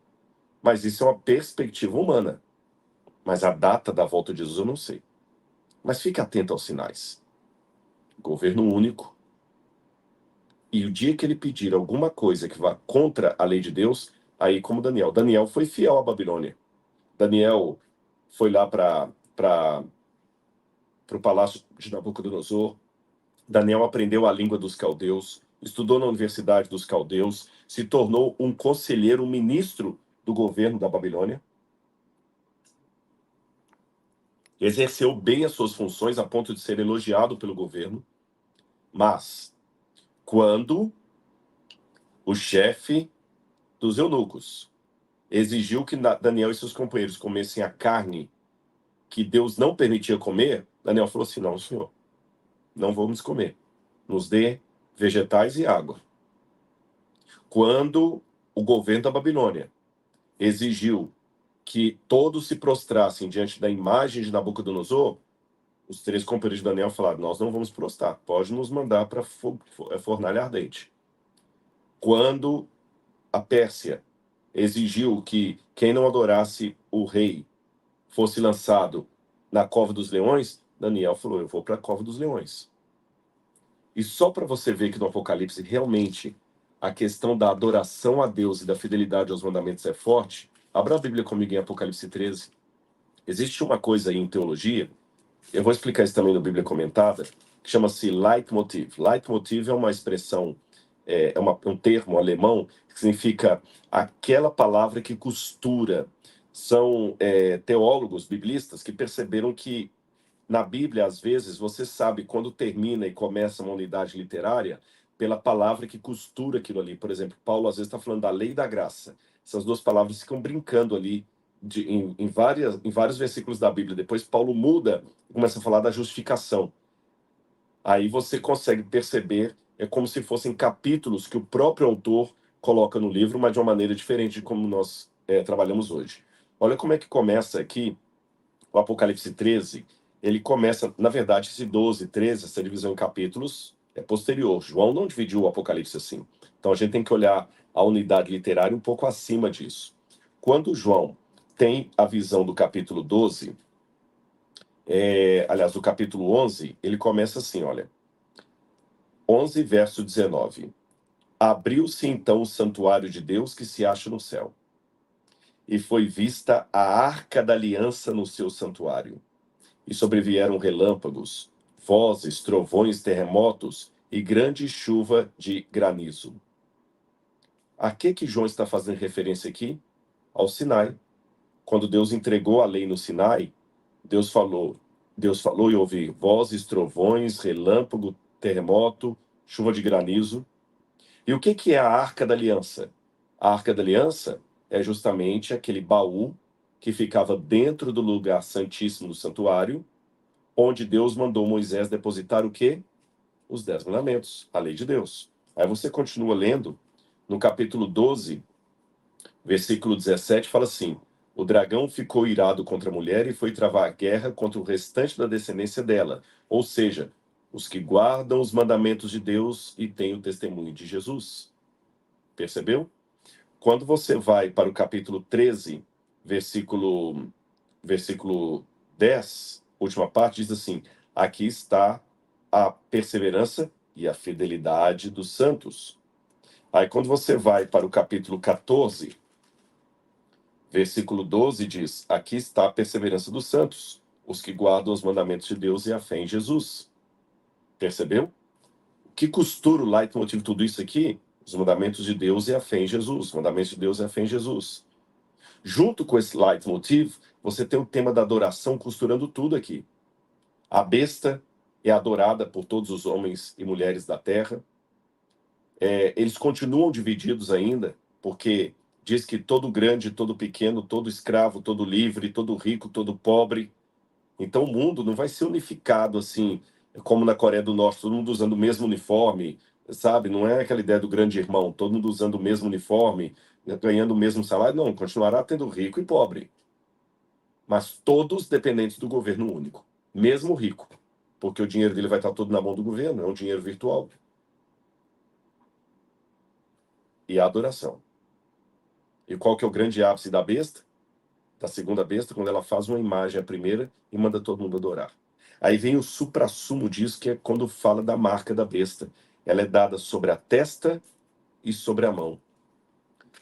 Mas isso é uma perspectiva humana. Mas a data da volta de Jesus eu não sei. Mas fique atento aos sinais. Governo único, E o dia que ele pedir alguma coisa que vá contra a lei de Deus, aí como Daniel. Daniel foi fiel à Babilônia. Daniel foi lá para o palácio de Nabucodonosor. Daniel aprendeu a língua dos caldeus, estudou na Universidade dos Caldeus, se tornou um conselheiro, um ministro do governo da Babilônia. Exerceu bem as suas funções a ponto de ser elogiado pelo governo. Mas, quando o chefe dos eunucos exigiu que Daniel e seus companheiros comessem a carne que Deus não permitia comer, Daniel falou assim: não, senhor, não vamos comer. Nos dê vegetais e água. Quando o governo da Babilônia exigiu que todos se prostrassem diante da imagem de Nabucodonosor, os 3 companheiros de Daniel falaram: nós não vamos prostrar, pode nos mandar para fornalha ardente. Quando a Pérsia exigiu que quem não adorasse o rei fosse lançado na cova dos leões, Daniel falou: eu vou para a cova dos leões. E só para você ver que no Apocalipse realmente a questão da adoração a Deus e da fidelidade aos mandamentos é forte, abra a Bíblia comigo em Apocalipse 13. Existe uma coisa aí em teologia, eu vou explicar isso também na Bíblia Comentada, que chama-se Leitmotiv. Leitmotiv é uma expressão, um termo alemão que significa aquela palavra que costura. São teólogos biblistas que perceberam que na Bíblia, às vezes, você sabe quando termina e começa uma unidade literária pela palavra que costura aquilo ali. Por exemplo, Paulo às vezes está falando da lei e da graça. Essas duas palavras ficam brincando ali em vários versículos da Bíblia. Depois Paulo muda e começa a falar da justificação. Aí você consegue perceber, é como se fossem capítulos que o próprio autor coloca no livro, mas de uma maneira diferente de como nós trabalhamos hoje. Olha como é que começa aqui o Apocalipse 13. Ele começa, na verdade, esse 12, 13, essa divisão em capítulos é posterior. João não dividiu o Apocalipse assim. Então a gente tem que olhar a unidade literária um pouco acima disso. Quando João tem a visão do capítulo 12, aliás, do capítulo 11, ele começa assim, olha. 11, verso 19. Abriu-se então o santuário de Deus que se acha no céu. E foi vista a arca da aliança no seu santuário. E sobrevieram relâmpagos, vozes, trovões, terremotos e grande chuva de granizo. A que João está fazendo referência aqui? Ao Sinai. Quando Deus entregou a lei no Sinai, Deus falou e houve vozes, trovões, relâmpago, terremoto, chuva de granizo. E o que é a Arca da Aliança? A Arca da Aliança é justamente aquele baú que ficava dentro do lugar santíssimo do santuário, onde Deus mandou Moisés depositar o quê? Os 10 mandamentos, a lei de Deus. Aí você continua lendo, no capítulo 12, versículo 17, fala assim: o dragão ficou irado contra a mulher e foi travar a guerra contra o restante da descendência dela, ou seja, os que guardam os mandamentos de Deus e têm o testemunho de Jesus. Percebeu? Quando você vai para o capítulo 13, versículo 10, última parte, diz assim: aqui está a perseverança e a fidelidade dos santos. Aí quando você vai para o capítulo 14, versículo 12, diz: aqui está a perseverança dos santos, os que guardam os mandamentos de Deus e a fé em Jesus. Percebeu? O que costura o leitmotiv de tudo isso aqui? Os mandamentos de Deus e a fé em Jesus. Os mandamentos de Deus e a fé em Jesus. Junto com esse leitmotiv, você tem o tema da adoração costurando tudo aqui. A besta é adorada por todos os homens e mulheres da terra. Eles continuam divididos ainda, porque diz que todo grande, todo pequeno, todo escravo, todo livre, todo rico, todo pobre. Então o mundo não vai ser unificado assim, como na Coreia do Norte, todo mundo usando o mesmo uniforme, sabe? Não é aquela ideia do grande irmão, todo mundo usando o mesmo uniforme, ganhando o mesmo salário. Não, continuará tendo rico e pobre. Mas todos dependentes do governo único, mesmo rico, porque o dinheiro dele vai estar todo na mão do governo, é um dinheiro virtual. E a adoração. E qual que é o grande ápice da besta? Da segunda besta, quando ela faz uma imagem, a primeira, e manda todo mundo adorar. Aí vem o suprassumo disso, que é quando fala da marca da besta, ela é dada sobre a testa e sobre a mão.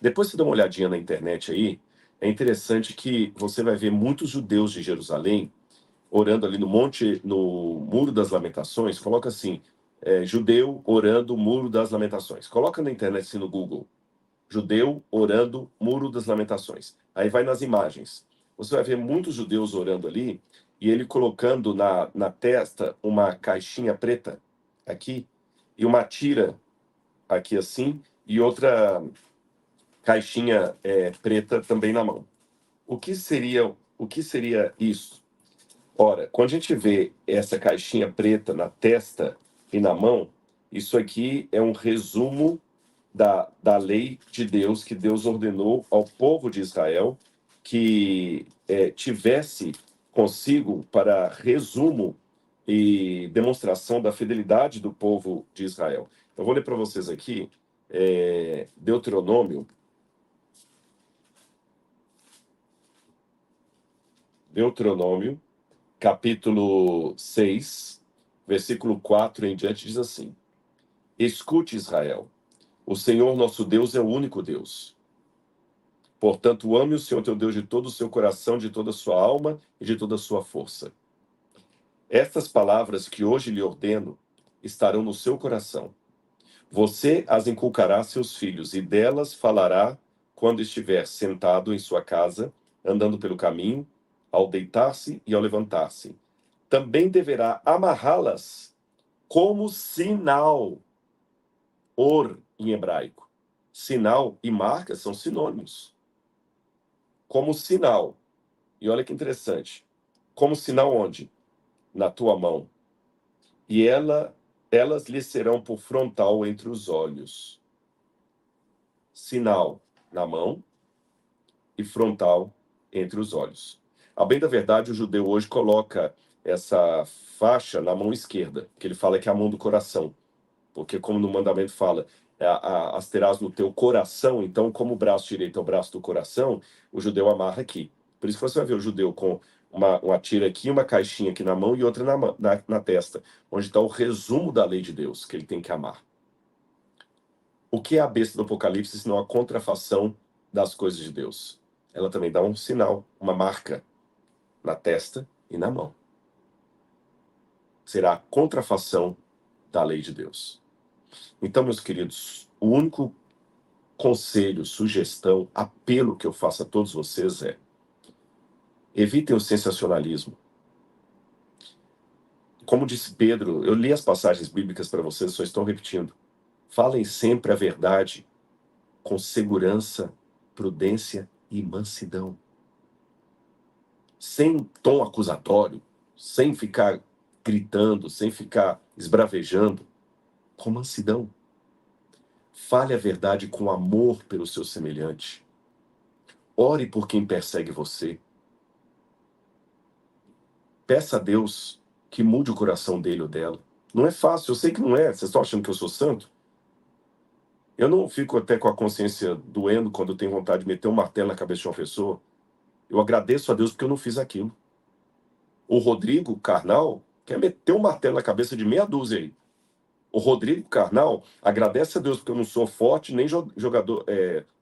Depois você dá uma olhadinha na internet aí, é interessante que você vai ver muitos judeus de Jerusalém orando ali no Muro das Lamentações. Coloca assim, judeu orando Muro das Lamentações. Coloca na internet assim no Google, judeu orando Muro das Lamentações. Aí vai nas imagens. Você vai ver muitos judeus orando ali e ele colocando na testa uma caixinha preta aqui e uma tira aqui assim e outra caixinha preta também na mão. O que seria isso? Ora, quando a gente vê essa caixinha preta na testa e na mão, isso aqui é um resumo da lei de Deus, que Deus ordenou ao povo de Israel que tivesse consigo para resumo e demonstração da fidelidade do povo de Israel. Eu vou ler para vocês aqui, Deuteronômio, capítulo 6, versículo 4 em diante, diz assim: Escute, Israel, o Senhor nosso Deus é o único Deus. Portanto, ame o Senhor teu Deus de todo o seu coração, de toda a sua alma e de toda a sua força. Estas palavras que hoje lhe ordeno estarão no seu coração. Você as inculcará a seus filhos, e delas falará quando estiver sentado em sua casa, andando pelo caminho, ao deitar-se e ao levantar-se. Também deverá amarrá-las como sinal, em hebraico. Sinal e marca são sinônimos. Como sinal. E olha que interessante. Como sinal onde? Na tua mão. E elas lhe serão por frontal entre os olhos. Sinal na mão e frontal entre os olhos. A bem da verdade, o judeu hoje coloca essa faixa na mão esquerda, que ele fala que é a mão do coração. Porque como no mandamento fala, as terás no teu coração, então como o braço direito é o braço do coração, o judeu amarra aqui. Por isso que você vai ver o judeu com uma tira aqui, uma caixinha aqui na mão e outra na testa, onde está o resumo da lei de Deus, que ele tem que amar. O que é a besta do Apocalipse, senão a contrafação das coisas de Deus? Ela também dá um sinal, uma marca na testa e na mão. Será a contrafação da lei de Deus. Então, meus queridos, o único conselho, sugestão, apelo que eu faço a todos vocês é: evitem o sensacionalismo. Como disse Pedro, eu li as passagens bíblicas para vocês, só estou repetindo. Falem sempre a verdade com segurança, prudência e mansidão. Sem tom acusatório, sem ficar gritando, sem ficar esbravejando, com mansidão. Fale a verdade com amor pelo seu semelhante. Ore por quem persegue você. Peça a Deus que mude o coração dele ou dela. Não é fácil, eu sei que não é. Vocês estão achando que eu sou santo? Eu não fico até com a consciência doendo quando eu tenho vontade de meter um martelo na cabeça de uma pessoa. Eu agradeço a Deus porque eu não fiz aquilo. O Rodrigo Carnal quer meter um martelo na cabeça de meia dúzia aí. O Rodrigo Carnal agradece a Deus porque eu não sou forte nem jogador,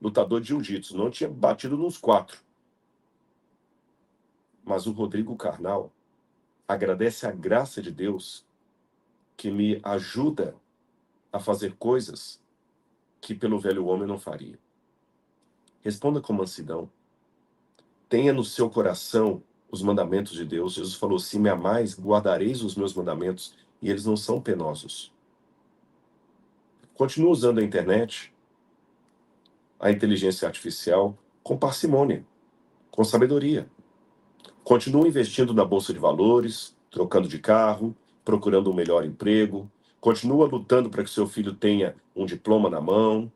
lutador de jiu-jitsu. Não tinha batido nos 4. Mas o Rodrigo Carnal agradece a graça de Deus que me ajuda a fazer coisas que pelo velho homem não faria. Responda com mansidão. Tenha no seu coração os mandamentos de Deus. Jesus falou: se me amais, guardareis os meus mandamentos, e eles não são penosos. Continue usando a internet, a inteligência artificial, com parcimônia, com sabedoria. Continue investindo na bolsa de valores, trocando de carro, procurando um melhor emprego. Continua lutando para que seu filho tenha um diploma na mão.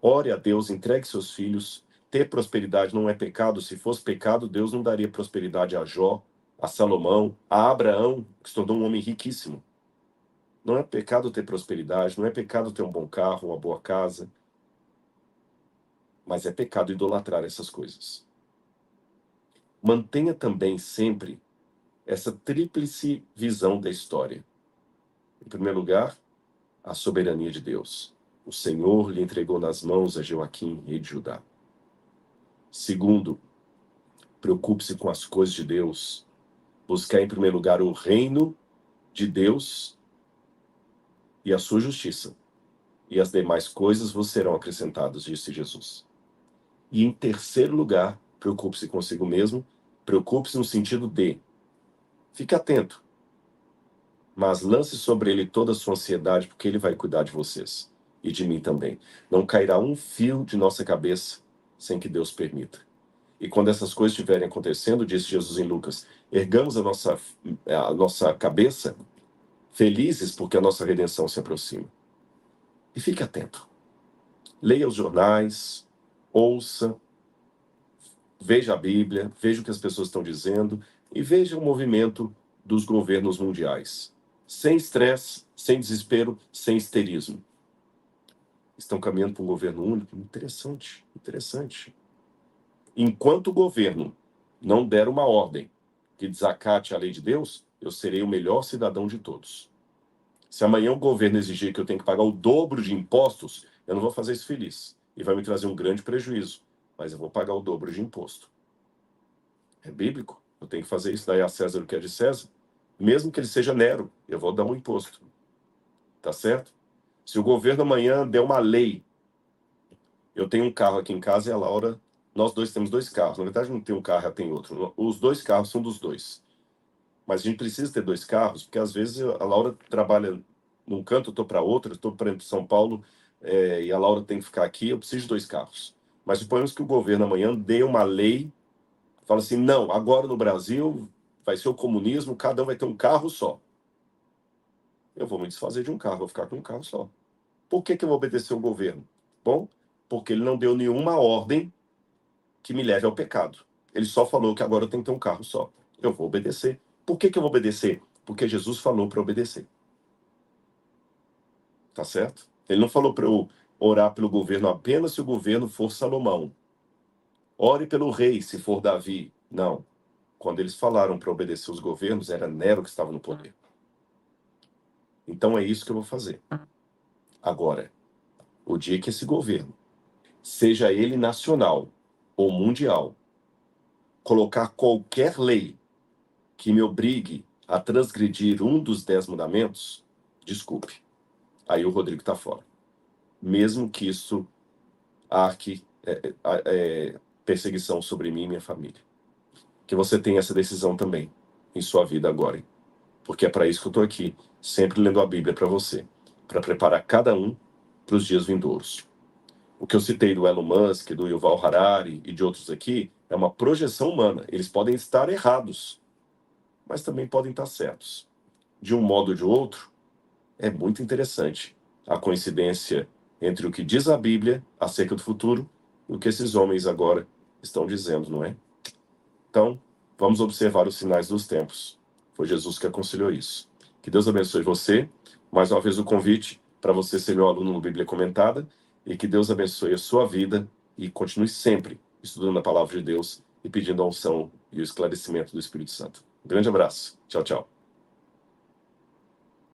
Ore a Deus, entregue seus filhos. Ter prosperidade não é pecado. Se fosse pecado, Deus não daria prosperidade a Jó, a Salomão, a Abraão, que se tornou um homem riquíssimo. Não é pecado ter prosperidade, não é pecado ter um bom carro, uma boa casa. Mas é pecado idolatrar essas coisas. Mantenha também sempre essa tríplice visão da história. Em primeiro lugar, a soberania de Deus. O Senhor lhe entregou nas mãos a Joaquim, rei de Judá. Segundo, preocupe-se com as coisas de Deus. Buscar em primeiro lugar o reino de Deus e a sua justiça. E as demais coisas vos serão acrescentadas, disse Jesus. E em terceiro lugar, preocupe-se consigo mesmo. Preocupe-se no sentido de, fique atento, mas lance sobre ele toda a sua ansiedade, porque ele vai cuidar de vocês e de mim também. Não cairá um fio de nossa cabeça sem que Deus permita. E quando essas coisas estiverem acontecendo, disse Jesus em Lucas, ergamos a nossa cabeça, felizes porque a nossa redenção se aproxima. E fique atento. Leia os jornais, ouça, veja a Bíblia, veja o que as pessoas estão dizendo e veja o movimento dos governos mundiais. Sem estresse, sem desespero, sem histerismo. Estão caminhando para um governo único? Interessante, interessante. Enquanto o governo não der uma ordem que desacate a lei de Deus, eu serei o melhor cidadão de todos. Se amanhã o governo exigir que eu tenha que pagar o dobro de impostos, eu não vou fazer isso feliz. E vai me trazer um grande prejuízo. Mas eu vou pagar o dobro de imposto. É bíblico. Eu tenho que fazer isso, daí a César o que é de César. Mesmo que ele seja Nero, eu vou dar um imposto. Tá certo? Se o governo amanhã der uma lei, eu tenho um carro aqui em casa e a Laura, nós dois temos 2 carros. Na verdade, não tem um carro, ela tem outro. Os 2 carros são dos 2. Mas a gente precisa ter 2 carros, porque às vezes a Laura trabalha num canto, eu estou para outro, eu estou para São Paulo, e a Laura tem que ficar aqui, eu preciso de 2 carros. Mas suponhamos que o governo amanhã dê uma lei, fala assim, não, agora no Brasil vai ser o comunismo, cada um vai ter um carro só. Eu vou me desfazer de um carro, vou ficar com um carro só. Por que eu vou obedecer o governo? Bom, porque ele não deu nenhuma ordem que me leve ao pecado. Ele só falou que agora eu tenho que ter um carro só. Eu vou obedecer. Por que eu vou obedecer? Porque Jesus falou para obedecer. Tá certo? Ele não falou para eu orar pelo governo apenas se o governo for Salomão. Ore pelo rei se for Davi. Não. Quando eles falaram para obedecer os governos, era Nero que estava no poder. Então é isso que eu vou fazer. Agora, o dia que esse governo, seja ele nacional ou mundial, colocar qualquer lei que me obrigue a transgredir um dos 10 mandamentos, desculpe. Aí o Rodrigo está fora. Mesmo que isso arque perseguição sobre mim e minha família. Que você tenha essa decisão também em sua vida agora. Hein? Porque é para isso que eu estou aqui, sempre lendo a Bíblia para você, para preparar cada um para os dias vindouros. O que eu citei do Elon Musk, do Yuval Harari e de outros aqui, é uma projeção humana. Eles podem estar errados, mas também podem estar certos. De um modo ou de outro, é muito interessante a coincidência entre o que diz a Bíblia acerca do futuro e o que esses homens agora estão dizendo, não é? Então, vamos observar os sinais dos tempos. Foi Jesus que aconselhou isso. Que Deus abençoe você. Mais uma vez o convite para você ser meu aluno no Bíblia Comentada e que Deus abençoe a sua vida e continue sempre estudando a palavra de Deus e pedindo a unção e o esclarecimento do Espírito Santo. Um grande abraço. Tchau, tchau.